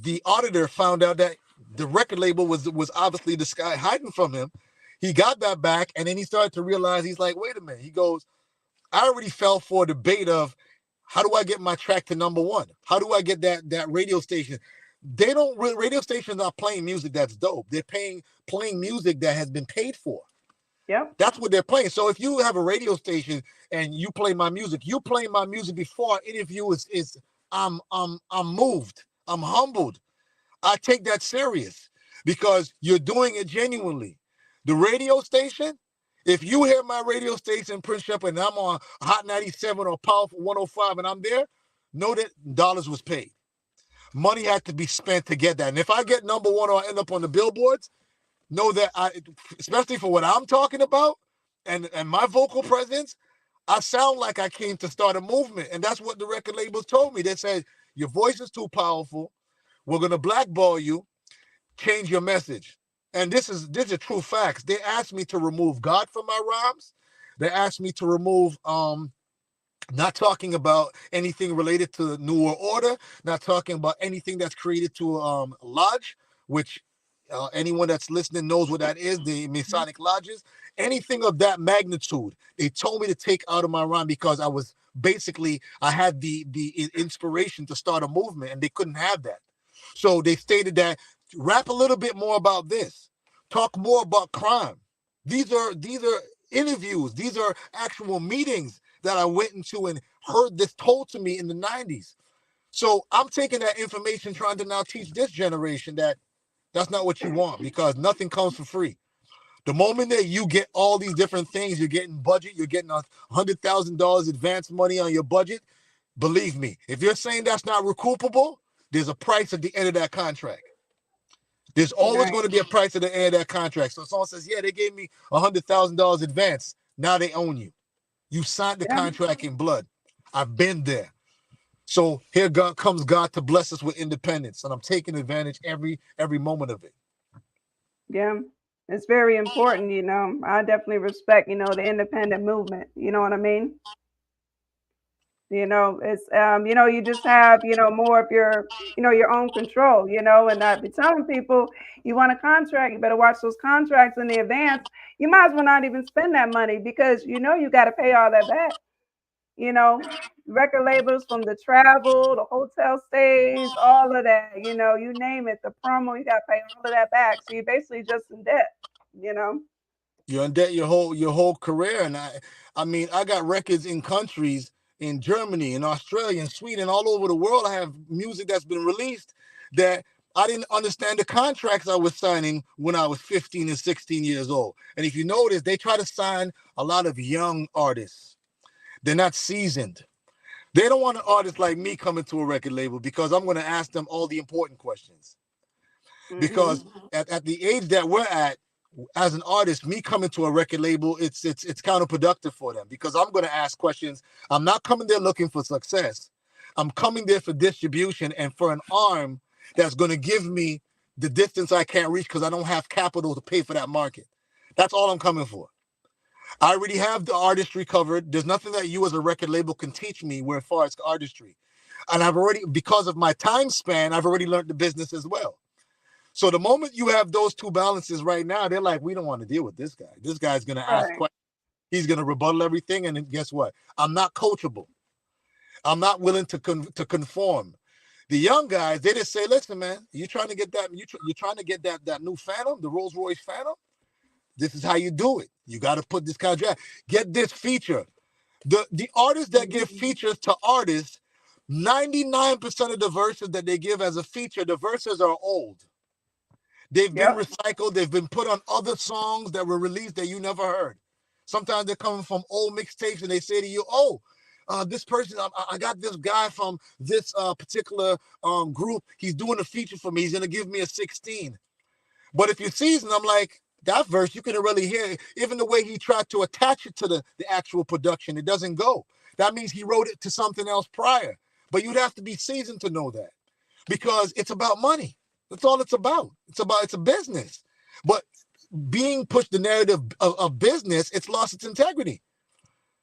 The auditor found out that the record label was obviously this guy hiding from him. He got that back, and then he started to realize, he's like, wait a minute. He goes, I already fell for a debate of, how do I get my track to number one? How do I get that radio station? Radio stations are playing music that's dope. They're playing music that has been paid for. Yeah. That's what they're playing. So if you have a radio station and you play my music, you play my music before an interview is I'm moved. I'm humbled. I take that serious because you're doing it genuinely. The radio station, if you hear my radio station, Prince Shepherd, and I'm on Hot 97 or Powerful 105 and I'm there, know that dollars was paid. Money had to be spent to get that. And if I get number one or I end up on the billboards, know that especially for what I'm talking about and my vocal presence, I sound like I came to start a movement. And that's what the record labels told me. They said, your voice is too powerful. We're going to blackball you. Change your message. And this is true facts. They asked me to remove God from my rhymes. They asked me to remove not talking about anything related to New World Order, not talking about anything that's created to lodge, which anyone that's listening knows what that is, the Masonic lodges. Anything of that magnitude, they told me to take out of my rhyme because I had the inspiration to start a movement, and they couldn't have that. So they stated that rap a little bit more about this, talk more about crime. These are interviews. These are actual meetings that I went into and heard this told to me in the 90s. So I'm taking that information, trying to now teach this generation that that's not what you want, because nothing comes for free. The moment that you get all these different things, you're getting budget, you're getting $100,000 advance money on your budget. Believe me, if you're saying that's not recoupable, there's a price at the end of that contract. There's always going to be a price at the end of that contract. So someone says, yeah, they gave me $100,000 advance. Now they own you. You signed the contract in blood. I've been there. So here comes God to bless us with independence. And I'm taking advantage every moment of it. Yeah, it's very important. I definitely respect, the independent movement. You know what I mean? It's you just have, more of your own control, and I be telling people, you want a contract, you better watch those contracts in the advance. You might as well not even spend that money because you got to pay all that back. you know, Record labels, from the travel, the hotel stays, all of that, you name it, the promo, you got to pay all of that back. So you're basically just in debt, you know? You're in debt your whole career. And I mean, I got records in countries in Germany, in Australia, in Sweden, all over the world. I have music that's been released that I didn't understand the contracts I was signing when I was 15 and 16 years old. And if you notice, they try to sign a lot of young artists. They're not seasoned. They don't want an artist like me coming to a record label because I'm going to ask them all the important questions. Because at the age that we're at, as an artist, me coming to a record label, it's counterproductive for them because I'm going to ask questions. I'm not coming there looking for success. I'm coming there for distribution and for an arm that's going to give me the distance I can't reach because I don't have capital to pay for that market. That's all I'm coming for. I already have the artistry covered. There's nothing that you as a record label can teach me as far as artistry. And I've already, because of my time span, I've already learned the business as well. So the moment you have those two balances right now, they're like, we don't want to deal with this guy. This guy's going to ask questions. He's going to rebuttal everything. And then guess what? I'm not coachable. I'm not willing to conform. The young guys, they just say, listen, man, you're trying to get that, you're trying to get that new Phantom, the Rolls Royce Phantom. This is how you do it. You got to put this contract. Get this feature. The artists that give features to artists, 99% of the verses that they give as a feature, the verses are old. They've been recycled. They've been put on other songs that were released that you never heard. Sometimes they're coming from old mixtapes and they say to you, this person, I got this guy from this particular group. He's doing a feature for me. He's going to give me a 16. But if you're seasoned, I'm like, that verse, you couldn't really hear it. Even the way he tried to attach it to the actual production, it doesn't go. That means he wrote it to something else prior. But you'd have to be seasoned to know that because it's about money. That's all it's about. It's a business. But being pushed the narrative of business, it's lost its integrity.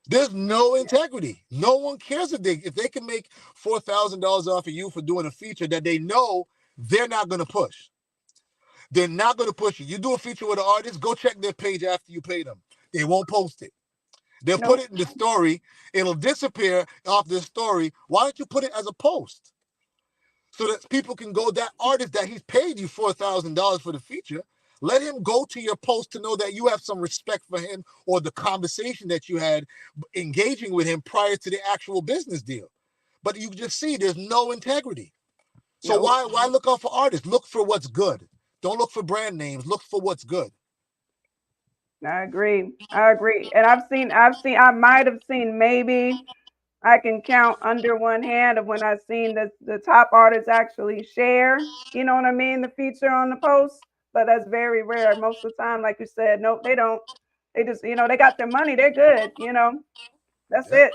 There's no integrity. No one cares if they can make $4,000 off of you for doing a feature that they know they're not going to push. They're not going to push you. You do a feature with an artist, go check their page after you pay them. They won't post it. They'll put it in the story. It'll disappear off the story. Why don't you put it as a post? So that people can go, that artist that he's paid you $4,000 for the feature, let him go to your post to know that you have some respect for him or the conversation that you had engaging with him prior to the actual business deal. But you just see there's no integrity. So why look out for artists? Look for what's good. Don't look for brand names. Look for what's good. I agree. And I might have seen, maybe I can count under one hand of when I've seen the top artists actually share, you know what I mean, the feature on the post. But that's very rare. Most of the time, like you said, no, they don't. They just, they got their money. They're good, That's it.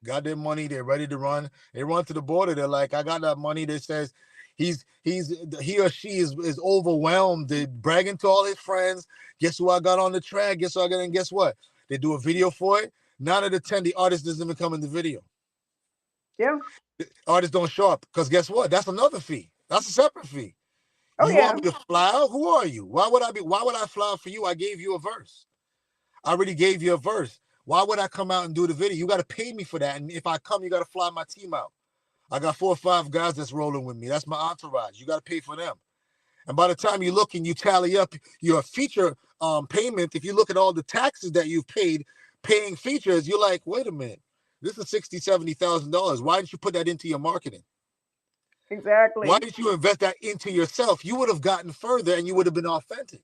Got their money. They're ready to run. They run to the border. They're like, I got that money. That says he or she is overwhelmed. They're bragging to all his friends. Guess who I got on the track? Guess who I got? And guess what? They do a video for it. 9 out of 10, the artist doesn't even come in the video. Yeah. The artists don't show up because guess what? That's another fee. That's a separate fee. You want me to fly out? Who are you? Why would I fly out for you? I gave you a verse. I already gave you a verse. Why would I come out and do the video? You got to pay me for that. And if I come, you got to fly my team out. I got 4 or 5 guys that's rolling with me. That's my entourage. You got to pay for them. And by the time you look and you tally up your feature payment, if you look at all the taxes that you've paid paying features, you're like, wait a minute. This is $60,000, $70,000. Why didn't you put that into your marketing? Exactly. Why didn't you invest that into yourself? You would have gotten further and you would have been authentic.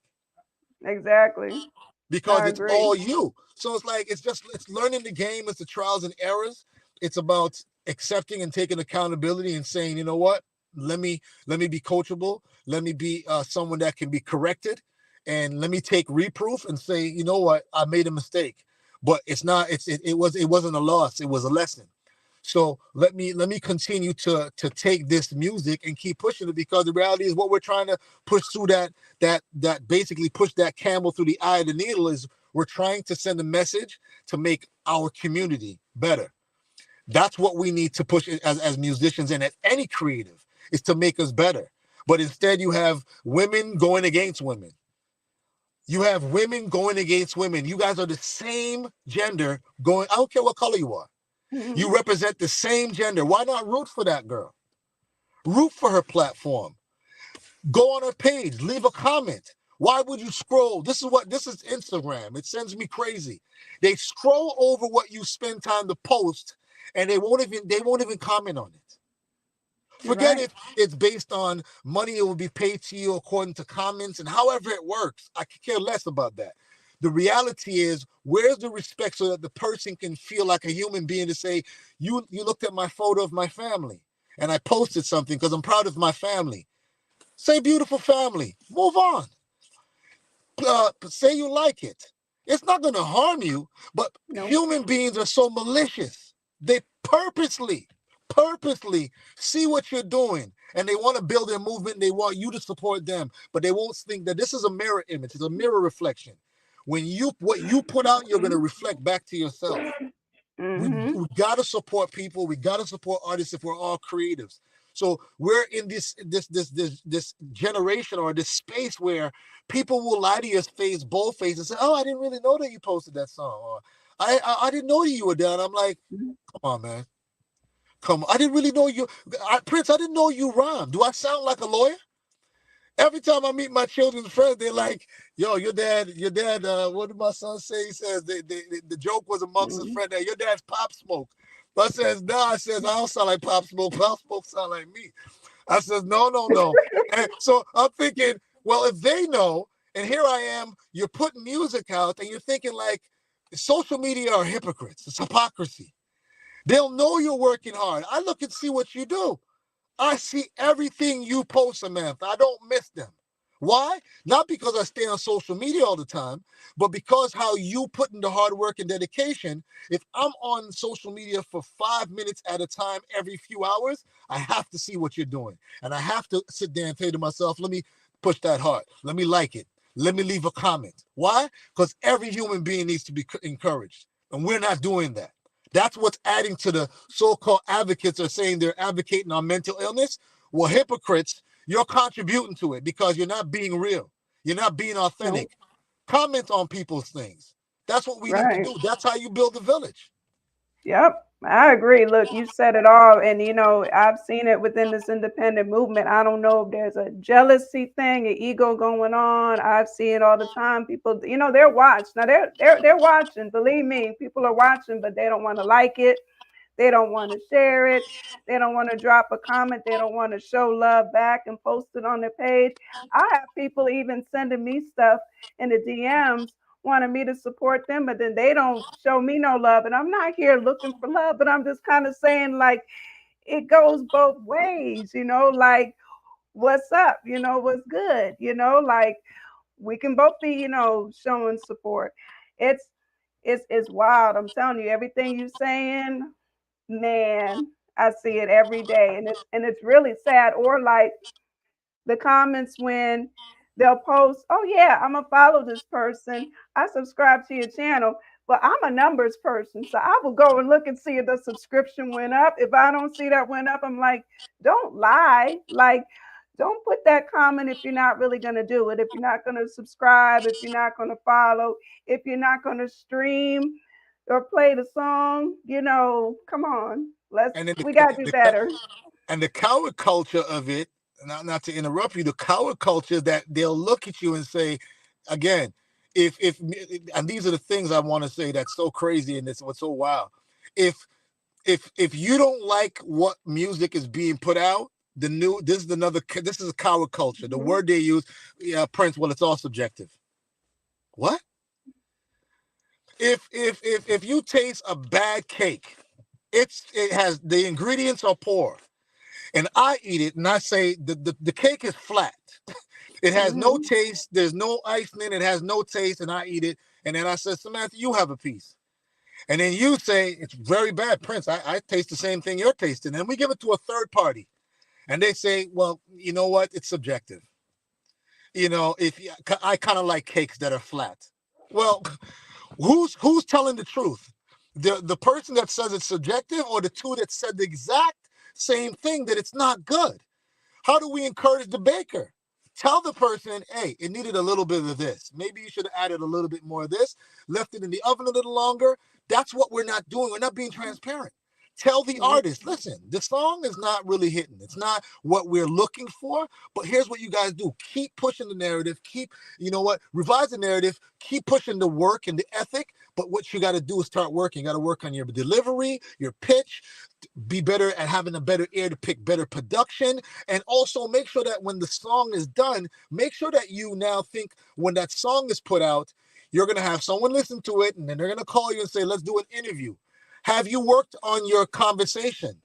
Exactly. Because it's all you. So it's like, it's learning the game. It's the trials and errors. It's about accepting and taking accountability and saying, you know what? Let me be coachable. Let me be someone that can be corrected. And let me take reproof and say, you know what? I made a mistake. But it's not, it wasn't a loss. It was a lesson. So let me continue to take this music and keep pushing it, because the reality is what we're trying to push through that basically push that camel through the eye of the needle is we're trying to send a message to make our community better. That's what we need to push as musicians and as any creative, is to make us better. But instead you have women going against women. You have women going against women. You guys are the same gender going, I don't care what color you are. Mm-hmm. You represent the same gender. Why not root for that girl? Root for her platform. Go on her page, leave a comment. Why would you scroll? This is Instagram. It sends me crazy. They scroll over what you spend time to post, and they won't even comment on it. Forget if it's based on money it will be paid to you according to comments and however it works. I could care less about that. The reality is, where's the respect so that the person can feel like a human being to say, you looked at my photo of my family and I posted something because I'm proud of my family. Say beautiful family. Move on. Say you like it. It's not going to harm you, but human beings are so malicious. They purposely see what you're doing, and they want to build their movement. They want you to support them, but they won't think that this is a mirror image. It's a mirror reflection. What you put out, you're going to reflect back to yourself. We got to support people. We got to support artists if we're all creatives. So we're in this generation or this space where people will lie to your face, both faces, and say, "Oh, I didn't really know that you posted that song," or "I didn't know that you were down." I'm like, "Come on, man. Come on. I didn't really know you. Prince, I didn't know you rhymed. Do I sound like a lawyer?" Every time I meet my children's friends, they're like, "Yo, your dad, what did my son say?" He says, the joke was amongst his friend that your dad's Pop Smoke. But I says, "No," I says, "I don't sound like Pop Smoke. Pop Smoke sound like me." I says, no. And so I'm thinking, well, if they know, and here I am, you're putting music out, and you're thinking like, social media are hypocrites. It's hypocrisy. They'll know you're working hard. I look and see what you do. I see everything you post, Samantha. I don't miss them. Why? Not because I stay on social media all the time, but because how you put in the hard work and dedication. If I'm on social media for 5 minutes at a time every few hours, I have to see what you're doing. And I have to sit there and say to myself, let me push that hard. Let me like it. Let me leave a comment. Why? Because every human being needs to be encouraged. And we're not doing that. That's what's adding to the so-called advocates are saying they're advocating on mental illness. Well, hypocrites, you're contributing to it because you're not being real. You're not being authentic. Comment on people's things. That's what we need to do. That's how you build a village. Yep, I agree. Look, you said it all. And, I've seen it within this independent movement. I don't know if there's a jealousy thing, an ego going on. I've seen it all the time. People, they're watched. Now, they're watching. Believe me, people are watching, but they don't want to like it. They don't want to share it. They don't want to drop a comment. They don't want to show love back and post it on their page. I have people even sending me stuff in the DMs wanting me to support them, but then they don't show me no love. And I'm not here looking for love, but I'm just kind of saying, like, it goes both ways, like, what's up? What's good? Like, we can both be, showing support. It's wild. I'm telling you, everything you're saying, man, I see it every day, and it's really sad. Or like the comments when they'll post, "Oh yeah, I'm gonna follow this person. I subscribe to your channel, but I'm a numbers person, so I will go and look and see if the subscription went up. If I don't see that went up, I'm like, don't lie. Like, don't put that comment if you're not really gonna do it. If you're not gonna subscribe, if you're not gonna follow, if you're not gonna stream or play the song, come on. We gotta do better." And the coward culture of it, not to interrupt you, the coward culture that they'll look at you and say, again, if and these are the things I want to say that's so crazy and it's what's so wild. If you don't like what music is being put out, this is a coward culture. The word they use, Prince, well, it's all subjective. What? If you taste a bad cake, it has the ingredients are poor, and I eat it and I say the cake is flat. It has no taste. There's no ice in it. It has no taste, and I eat it. And then I said, Samantha, you have a piece. And then you say, it's very bad, Prince. I taste the same thing you're tasting. And we give it to a third party. And they say, well, you know what? It's subjective. If I kind of like cakes that are flat. Well, who's telling the truth? The person that says it's subjective, or the two that said the exact same thing that it's not good? How do we encourage the baker? Tell the person, hey, it needed a little bit of this. Maybe you should have added a little bit more of this, left it in the oven a little longer. That's what we're not doing. We're not being transparent. Tell the artist, listen, the song is not really hitting. It's not what we're looking for, but here's what you guys do. Keep pushing the narrative. Revise the narrative. Keep pushing the work and the ethic. But what you got to do is start working. You got to work on your delivery, your pitch, be better at having a better ear to pick better production. And also make sure that when the song is done, make sure that you now think when that song is put out, you're going to have someone listen to it, and then they're going to call you and say, let's do an interview. Have you worked on your conversation?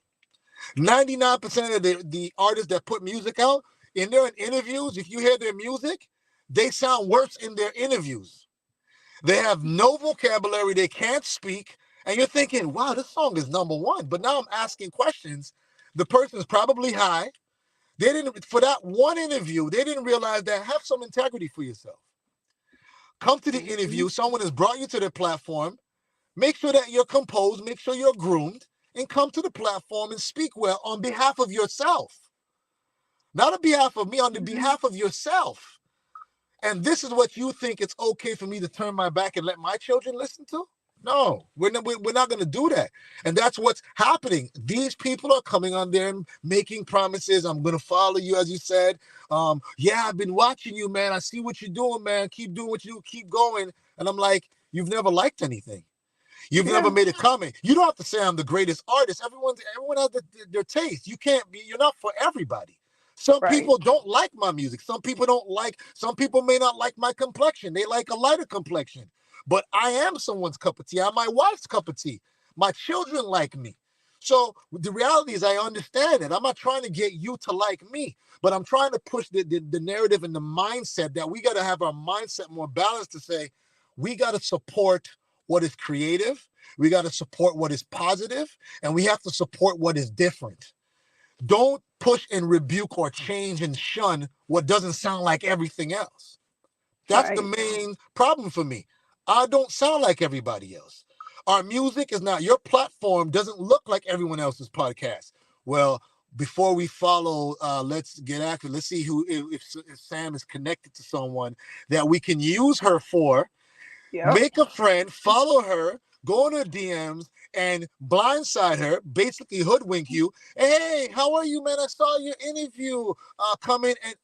99% of the artists that put music out, in their interviews, if you hear their music, they sound worse in their interviews. They have no vocabulary. They can't speak. And you're thinking, wow, this song is number one. But now I'm asking questions. The person is probably high. For that one interview, they didn't realize that. Have some integrity for yourself. Come to the interview. Someone has brought you to their platform. Make sure that you're composed, make sure you're groomed, and come to the platform and speak well on behalf of yourself. Not on behalf of me, on the behalf of yourself. And this is what you think it's okay for me to turn my back and let my children listen to? No, we're not going to do that. And that's what's happening. These people are coming on there and making promises. I'm going to follow you, as you said. I've been watching you, man. I see what you're doing, man. Keep doing what you do. Keep going. And I'm like, you've never liked anything. You've never made a comment. You don't have to say I'm the greatest artist. Everyone has their taste. You're not for everybody. Some people don't like my music. Some people may not like my complexion. They like a lighter complexion. But I am someone's cup of tea. I'm my wife's cup of tea. My children like me. So the reality is I understand it. I'm not trying to get you to like me, but I'm trying to push the narrative and the mindset that we got to have our mindset more balanced to say, we got to support what is creative, we got to support what is positive, and we have to support what is different. Don't push and rebuke or change and shun what doesn't sound like everything else. That's the main problem for me. I don't sound like everybody else. Our music is not, your platform doesn't look like everyone else's podcast. Well, before we follow, let's get active. Let's see if Sam is connected to someone that we can use her for. Yep. Make a friend, follow her, go on her DMs, and blindside her, basically hoodwink you. Hey, how are you, man? I saw your interview come in, and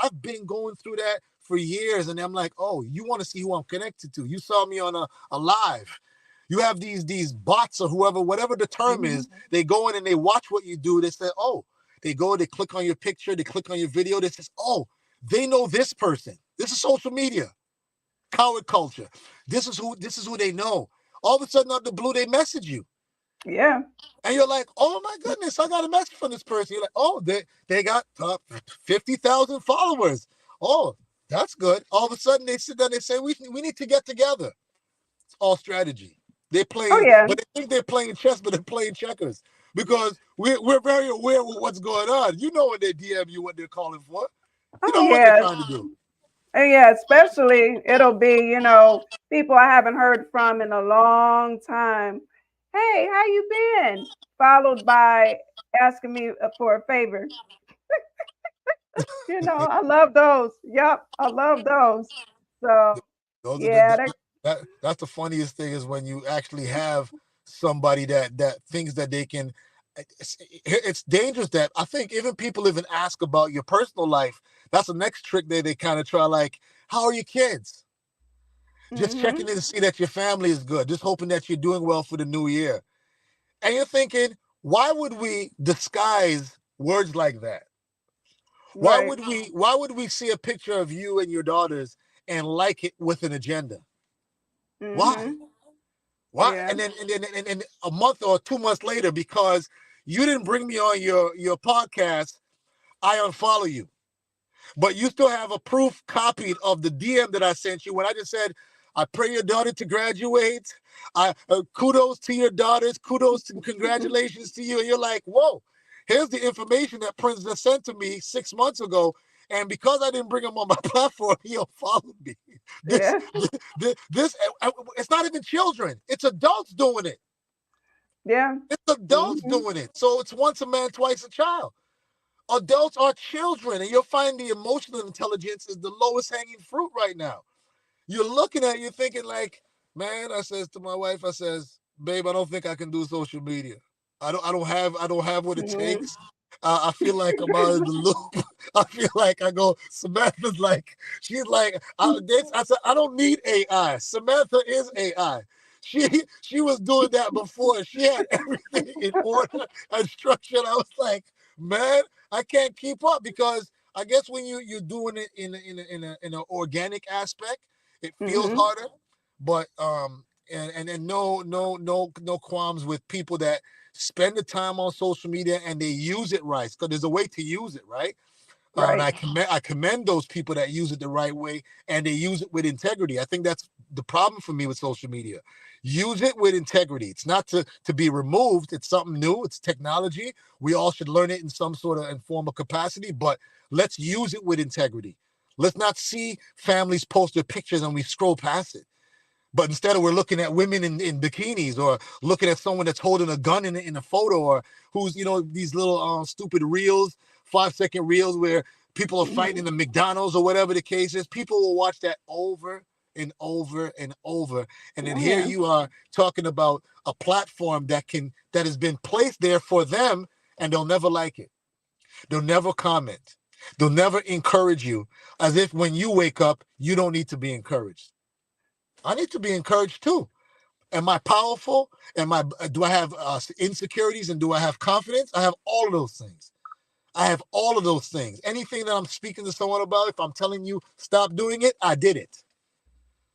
I've been going through that for years, and I'm like, oh, you want to see who I'm connected to? You saw me on a live. You have these bots or whatever the term is. They go in and they watch what you do. They say, oh, they click on your picture, they click on your video. They say, oh, they know this person. This is social media. Coward culture. This is who they know. All of a sudden, out the blue, they message you. Yeah. And you're like, oh my goodness, I got a message from this person. You're like, oh, they got 50,000 followers. Oh, that's good. All of a sudden, they sit down, they say, we need to get together. It's all strategy. They're playing, but they think they're playing chess, but they're playing checkers. Because we're very aware of what's going on. You know when they DM you what they're calling for. You know what they're trying to do. And especially it'll be, people I haven't heard from in a long time. Hey, how you been? Followed by asking me for a favor. I love those. Yep, I love those. So, that's the funniest thing is when you actually have somebody that thinks that they can. It's dangerous that I think even people even ask about your personal life. That's the next trick they kind of try, like, how are your kids? Just checking in to see that your family is good, just hoping that you're doing well for the new year. And you're thinking, why would we disguise words like that? Why would we see a picture of you and your daughters and like it with an agenda? Why? Yeah. And then a month or 2 months later, because you didn't bring me on your podcast, I unfollow you. But you still have a proof copied of the DM that I sent you when I just said, I pray your daughter to graduate. Kudos to your daughters. Kudos and congratulations to you. And you're like, whoa, here's the information that Prince just sent to me 6 months ago. And because I didn't bring him on my platform, he unfollowed me. This, it's not even children. It's adults doing it. Yeah. It's adults doing it. So it's once a man, twice a child. Adults are children, and you'll find the emotional intelligence is the lowest hanging fruit right now. You're looking at it, you're thinking like, man, I says to my wife, I says, babe, I don't think I can do social media. I don't have what it takes. I feel like I'm out of the loop. I feel like I go, Samantha's like, she's like, I said, I don't need AI. Samantha is AI. She was doing that before. She had everything in order and structured. I was like, man, I can't keep up, because I guess when you're doing it in an organic aspect, it feels harder. But and no qualms with people that spend the time on social media and they use it right, because there's a way to use it right. And I commend those people that use it the right way and they use it with integrity. I think that's the problem for me with social media. Use it with integrity. It's not to be removed. It's something new. It's technology. We all should learn it in some sort of informal capacity, but let's use it with integrity. Let's not see families post their pictures and we scroll past it. But instead we're looking at women in bikinis, or looking at someone that's holding a gun in a photo, or who's, these little stupid reels, 5-second reels where people are fighting in the McDonald's or whatever the case is. People will watch that over and over and over. And then here you are talking about a platform that has been placed there for them, and they'll never like it. They'll never comment. They'll never encourage you, as if when you wake up, you don't need to be encouraged. I need to be encouraged too. Am I powerful? Do I have insecurities, and do I have confidence? I have all of those things. I have all of those things. Anything that I'm speaking to someone about, if I'm telling you stop doing it, I did it.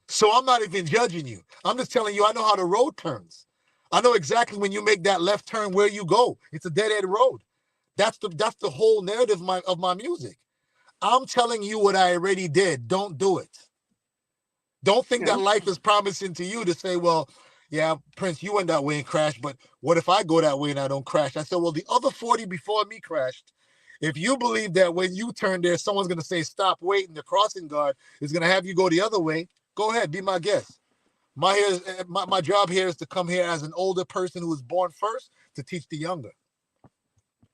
So I'm not even judging you. I'm just telling you I know how the road turns. I know exactly when you make that left turn where you go. It's a dead-end road. That's the whole narrative of my music. I'm telling you what I already did. Don't do it. Don't think that life is promising to you to say, well, yeah, Prince, you went that way and crashed, but what if I go that way and I don't crash? I said, well, the other 40 before me crashed. If you believe that when you turn there, someone's going to say, stop, wait, and the crossing guard is going to have you go the other way, go ahead, be my guest. My job here is to come here as an older person who was born first to teach the younger.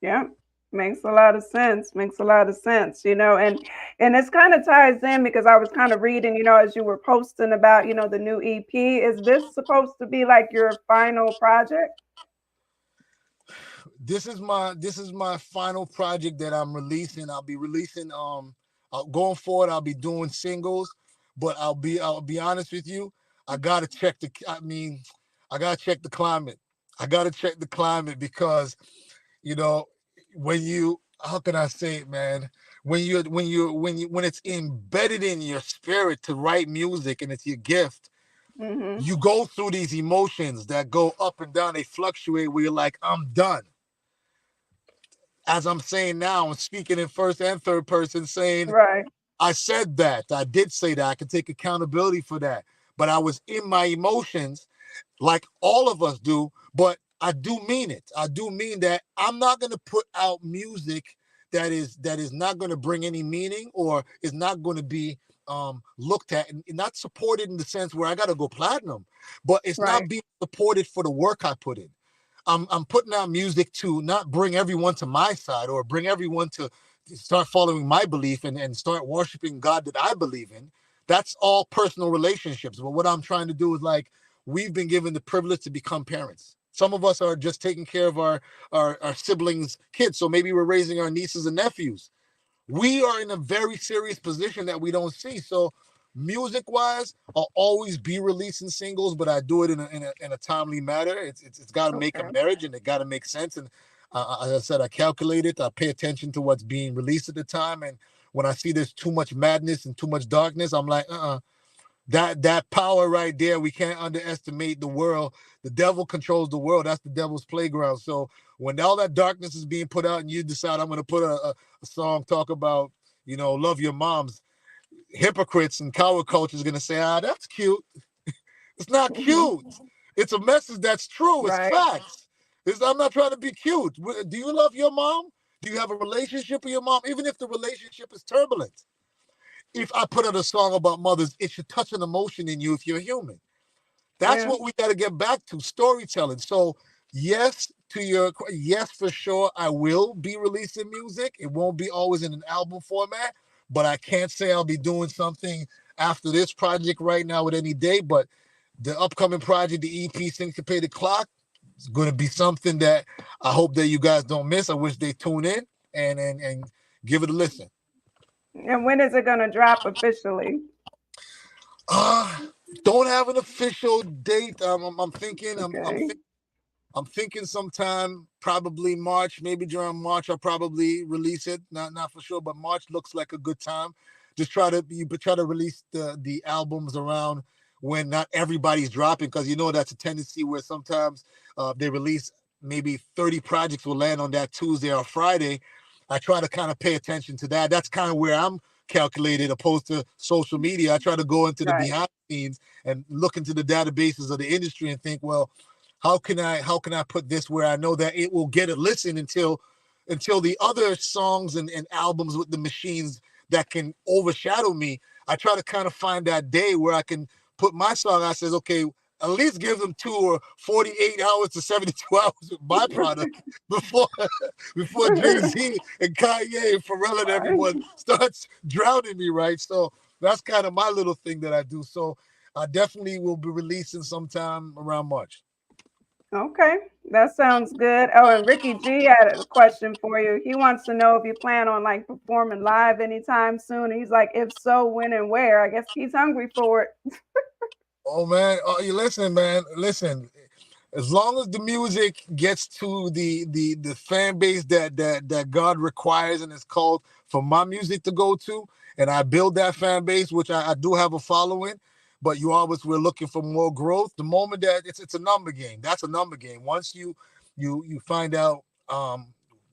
Yeah. Makes a lot of sense. And this kind of ties in, because I was kind of reading, as you were posting about, the new EP. Is this supposed to be like your final project? This is my final project that I'm releasing. I'll be releasing going forward. I'll be doing singles, but I'll be honest with you. I gotta check the climate. I gotta check the climate, because when you, how can I say it, man? When it's embedded in your spirit to write music and it's your gift, you go through these emotions that go up and down. They fluctuate where you're like, I'm done. As I'm saying now, I'm speaking in first and third person, saying, right, I said that. I did say that. I can take accountability for that. But I was in my emotions, like all of us do. But I do mean it. I do mean that I'm not going to put out music that is not going to bring any meaning, or is not going to be looked at and not supported in the sense where I got to go platinum, but it's not being supported for the work I put in. I'm putting out music to not bring everyone to my side, or bring everyone to start following my belief and start worshiping God that I believe in. That's all personal relationships. But what I'm trying to do is, like, we've been given the privilege to become parents. Some of us are just taking care of our siblings' kids. So maybe we're raising our nieces and nephews. We are in a very serious position that we don't see. So music-wise, I'll always be releasing singles, but I do it in a timely manner. It's got to make a marriage, and it got to make sense. And as I said, I calculate it. I pay attention to what's being released at the time. And when I see there's too much madness and too much darkness, I'm like, that power right there, we can't underestimate the world. The devil controls the world. That's the devil's playground. So when all that darkness is being put out and you decide I'm going to put a song talk about, love your moms, hypocrites and coward culture is going to say, that's cute. It's not cute. It's a message that's true. It's Right. facts. I'm not trying to be cute. Do you love your mom? Do you have a relationship with your mom? Even if the relationship is turbulent. If I put out a song about mothers, it should touch an emotion in you if you're human. That's what we got to get back to, storytelling. So yes, yes, for sure, I will be releasing music. It won't be always in an album format, but I can't say I'll be doing something after this project right now with any day. But the upcoming project, the EP Syncopated Clock, is going to be something that I hope that you guys don't miss. I wish they tune in and give it a listen. And when is it going to drop officially? Don't have an official date. I'm thinking. Okay. I'm thinking sometime, probably March, maybe during March, I'll probably release it. Not for sure, but March looks like a good time. Just try to release the albums around when not everybody's dropping, because you know that's a tendency where sometimes they release maybe 30 projects will land on that Tuesday or Friday. I try to kind of pay attention to that. That's kind of where I'm calculated opposed to social media. I try to go into the behind the scenes and look into the databases of the industry and think, well, how can I put this where I know that it will get a listen until the other songs and albums with the machines that can overshadow me. I try to kind of find that day where I can put my song. I says, okay, at least give them 2 or 48 hours to 72 hours with my product before Jay-Z and Kanye and Pharrell and everyone starts drowning me, right? So that's kind of my little thing that I do. So I definitely will be releasing sometime around March. Okay, that sounds good. Oh, and Ricky G had a question for you. He wants to know if you plan on like performing live anytime soon. He's like, if so, when and where? I guess he's hungry for it. Oh man, you listen, man. Listen, as long as the music gets to the fan base that God requires and is called for my music to go to, and I build that fan base, which I do have a following, but we're looking for more growth. The moment that it's a number game, that's a number game. Once you find out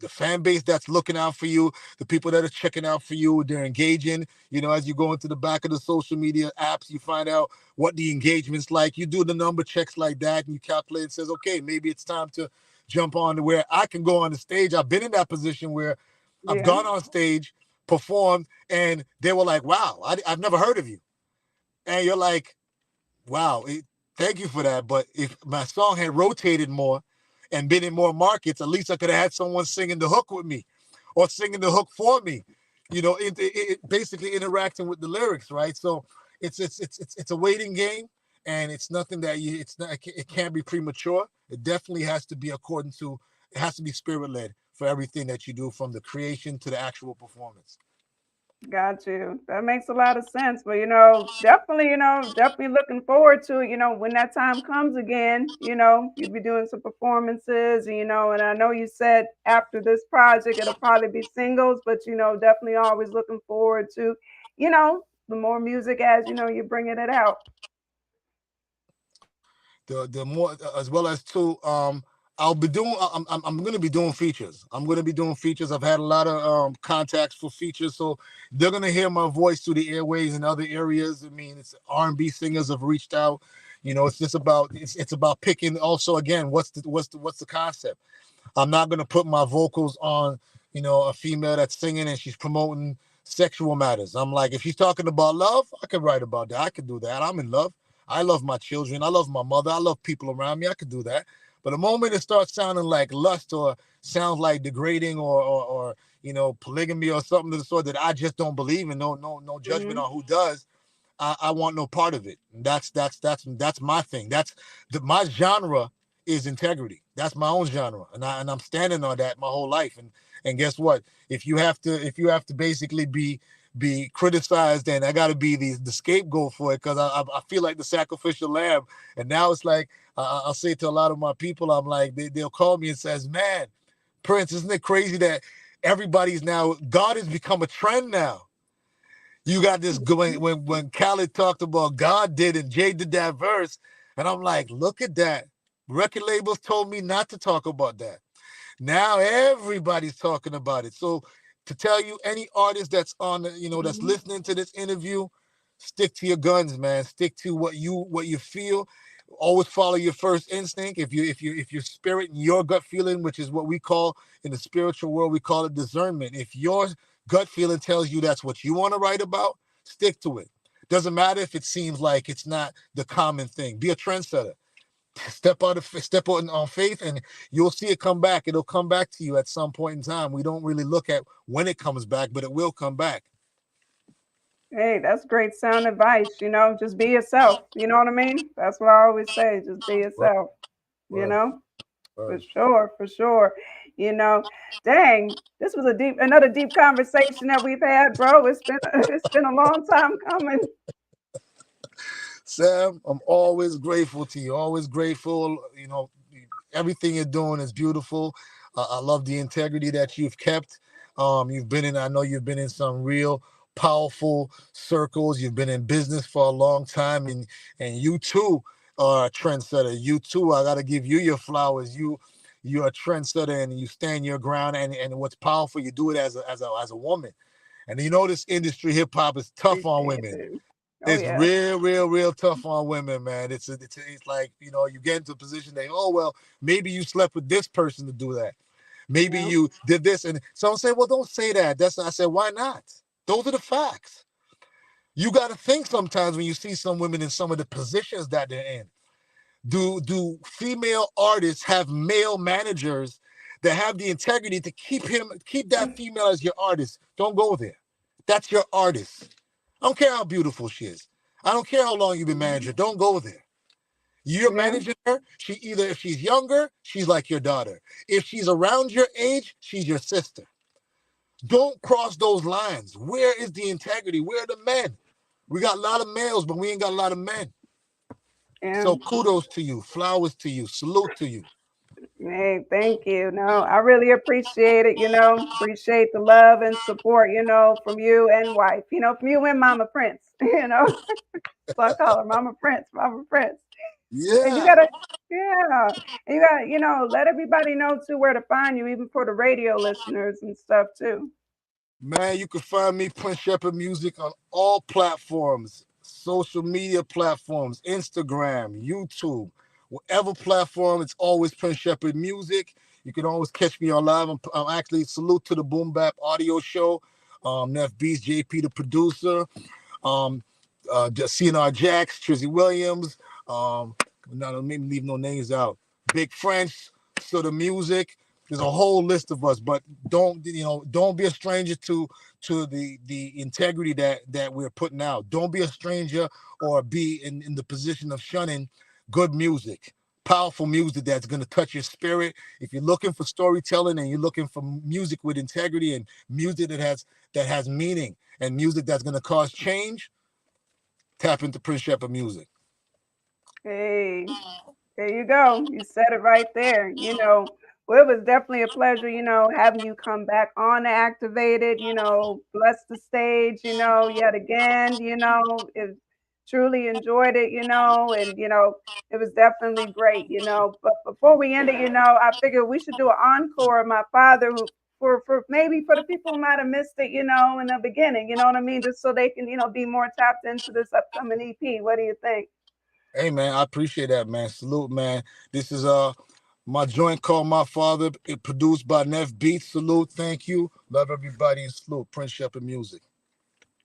the fan base that's looking out for you, the people that are checking out for you, they're engaging. You know, as you go into the back of the social media apps, you find out what the engagement's like. You do the number checks like that, and you calculate and says, okay, maybe it's time to jump on to where I can go on the stage. I've been in that position where I've gone on stage, performed, and they were like, wow, I've never heard of you. And you're like, wow, thank you for that. But if my song had rotated more and been in more markets, at least I could have had someone singing the hook with me or singing the hook for me, you know, it basically interacting with the lyrics, right? So it's a waiting game, and it's nothing that it can't be premature. It definitely has to be it has to be spirit-led for everything that you do, from the creation to the actual performance. Got you. That makes a lot of sense. But definitely looking forward to it. When that time comes again, you'll be doing some performances, and I know you said after this project it'll probably be singles, but definitely always looking forward to, the more music as you're bringing it out. The more, as well as too, I'm going to be doing features. I'm going to be doing features. I've had a lot of contacts for features, so they're going to hear my voice through the airways in other areas. I mean, it's R&B singers have reached out. It's just about it's about picking. Also, again, what's the concept? I'm not going to put my vocals on, a female that's singing and she's promoting sexual matters. I'm like, if she's talking about love, I could write about that. I could do that. I'm in love. I love my children. I love my mother. I love people around me. I could do that. But the moment it starts sounding like lust or sounds like degrading or polygamy or something of the sort that I just don't believe in, no judgment on who does, I want no part of it. That's my thing. My genre is integrity. That's my own genre, and I'm standing on that my whole life. And guess what? If you have to basically be criticized, and I got to be the scapegoat for it, because I feel like the sacrificial lamb. And now it's like, I'll say to a lot of my people, I'm like, they'll call me and says, man, Prince, isn't it crazy that everybody's now, God has become a trend now. You got this, when Khaled talked about God did and Jay did that verse, and I'm like, look at that. Record labels told me not to talk about that. Now everybody's talking about it. So to tell you, any artist that's on, that's listening to this interview, stick to your guns, man. Stick to what you feel. Always follow your first instinct. If your spirit and your gut feeling, which is what we call in the spiritual world, we call it discernment. If your gut feeling tells you that's what you want to write about, stick to it. Doesn't matter if it seems like it's not the common thing. Be a trendsetter. Step out on faith, and you'll see it come back. It'll come back to you at some point in time. We don't really look at when it comes back, but it will come back. Hey, that's great sound advice. Just be yourself. You know what I mean? That's what I always say. Just be yourself. Right. For sure. Dang, this was another deep conversation that we've had, bro. It's been a long time coming. Sam, I'm always grateful to you. Always grateful. Everything you're doing is beautiful. I love the integrity that you've kept. I know you've been in some real powerful circles. You've been in business for a long time, and you too are a trendsetter. You too, I got to give you your flowers. You're a trendsetter, and you stand your ground. And what's powerful, you do it as a woman. And this industry, hip hop, is tough on women. It's real tough on women, man. It's like, you get into a position that, oh, well, maybe you slept with this person to do that. Maybe you did this. And someone say, well, don't say that. I said, why not? Those are the facts. You got to think sometimes when you see some women in some of the positions that they're in. Do female artists have male managers that have the integrity to keep that female as your artist? Don't go there. That's your artist. I don't care how beautiful she is. I don't care how long you've been managing her. Don't go there. You're managing her. If she's younger, she's like your daughter. If she's around your age, she's your sister. Don't cross those lines. Where is the integrity? Where are the men? We got a lot of males, but we ain't got a lot of men. Yeah. So kudos to you. Flowers to you. Salute to you. Hey, thank you. No, I really appreciate it. Appreciate the love and support, from you and wife, from you and Mama Prince, So I call her Mama Prince. Yeah. And you gotta, let everybody know too where to find you, even for the radio listeners and stuff too. Man, you can find me, Prince Shepherd Music, on all platforms, social media platforms, Instagram, YouTube, whatever platform. It's always Prince Shepherd Music. You can always catch me on live. I'm actually, salute to the Boom Bap audio show. Neff Beast, JP, the producer. CNR Jax, Trizzy Williams. Not let me leave no names out. Big French, so the music. There's a whole list of us, but don't be a stranger to the integrity that we're putting out. Don't be a stranger or be in the position of shunning good music, powerful music that's going to touch your spirit. If you're looking for storytelling and you're looking for music with integrity and music that has meaning and music that's going to cause change, tap into Prince Shepherd Music. Hey, there you go. You said it right there. Well, it was definitely a pleasure, having you come back on Activated, bless the stage, yet again, it truly enjoyed it, and, it was definitely great, but before we end it, I figured we should do an encore of my father, who for maybe for the people who might have missed it, in the beginning, you know what I mean? Just so they can, be more tapped into this upcoming EP. What do you think? Hey, man, I appreciate that, man. Salute, man. This is my joint called My Father. It produced by Neff Beats. Salute, thank you. Love everybody and salute. Prince Shepherd Music.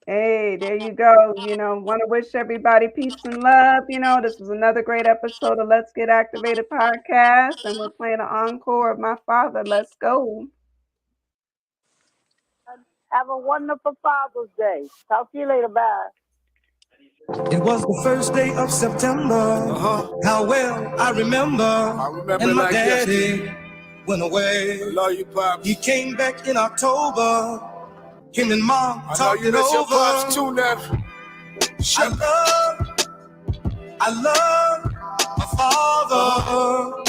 Hey, there you go. Want to wish everybody peace and love. This was another great episode of Let's Get Activated podcast, and we're playing an encore of My Father. Let's go. Have a wonderful Father's Day. Talk to you later. Bye. It was the first day of September. How well I remember. And my daddy went away. I love you, Pops. He came back in October. Him and Mom talked it over. Too, Neff. I love my father.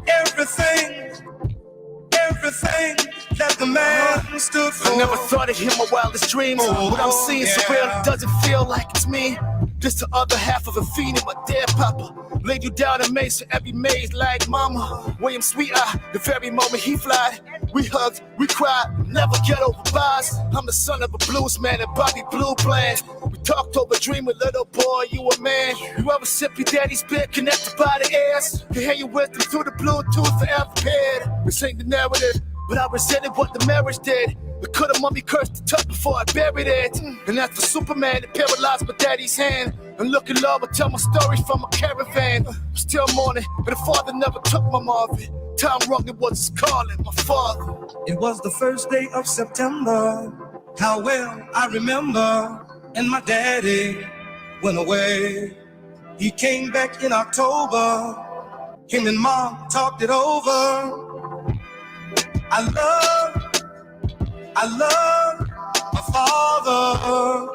Everything that the man stood for. I never thought of him my wildest dreams. What I'm seeing so real, it doesn't feel like it's me. This the other half of a fiend in my dead papa. Laid you down in maze for every maze like mama. William Sweet-Eye, the very moment he flied. We hugged, we cried, never get over vibes. I'm the son of a blues man and Bobby Blue plans. We talked over dreaming, little boy, you a man. You ever sip your daddy's beer connected by the ears? You hear your wisdom through the Bluetooth forever paired. This ain't the narrative, but I resented what the marriage did. But could a mummy curse the tuck before I buried it? And that's for Superman that paralyzed my daddy's hand. And look at love, I tell my story from a caravan. I'm still mourning, but the father never took my Marvin. Tom Rugged was his calling, my father. It was the first day of September. How well I remember. And my daddy went away. He came back in October. Him and mom talked it over. I love my father.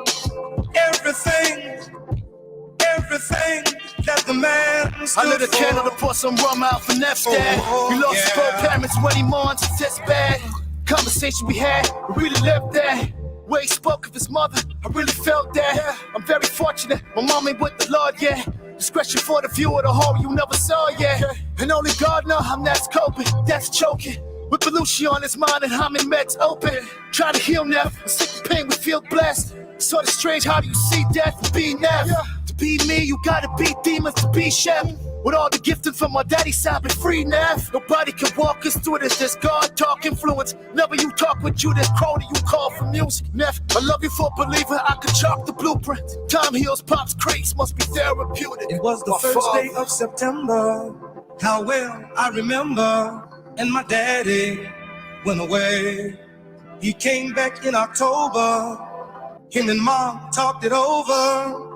Everything that the man stood I lit a for. candle to pour some rum out for Neff's dad. We lost both parents when he mourns, it's just bad. Conversation we had, we really lived that. Way he spoke of his mother, I really felt that. I'm very fortunate, my mom ain't with the Lord yet. Discretion for the view of the horror you never saw yet. And only God knows I'm not coping, that's choking. With Belushi on his mind and Hyman meds open. Trying to heal Neff, sick of pain, we feel blessed. Sort of strange, how do you see death and be Neff? To be me, you gotta beat demons to be chef. With all the gifting from my daddy's side, be free, Neff. Nobody can walk us through this, this God talk influence. Never you talk with you, this crony you call for music, Neff. I love you for a believer, I could chalk the blueprint. Time heals Pop's craze, must be therapeutic. It was the first day of September. How well I remember. And my daddy went away. He came back in October. Him and mom talked it over.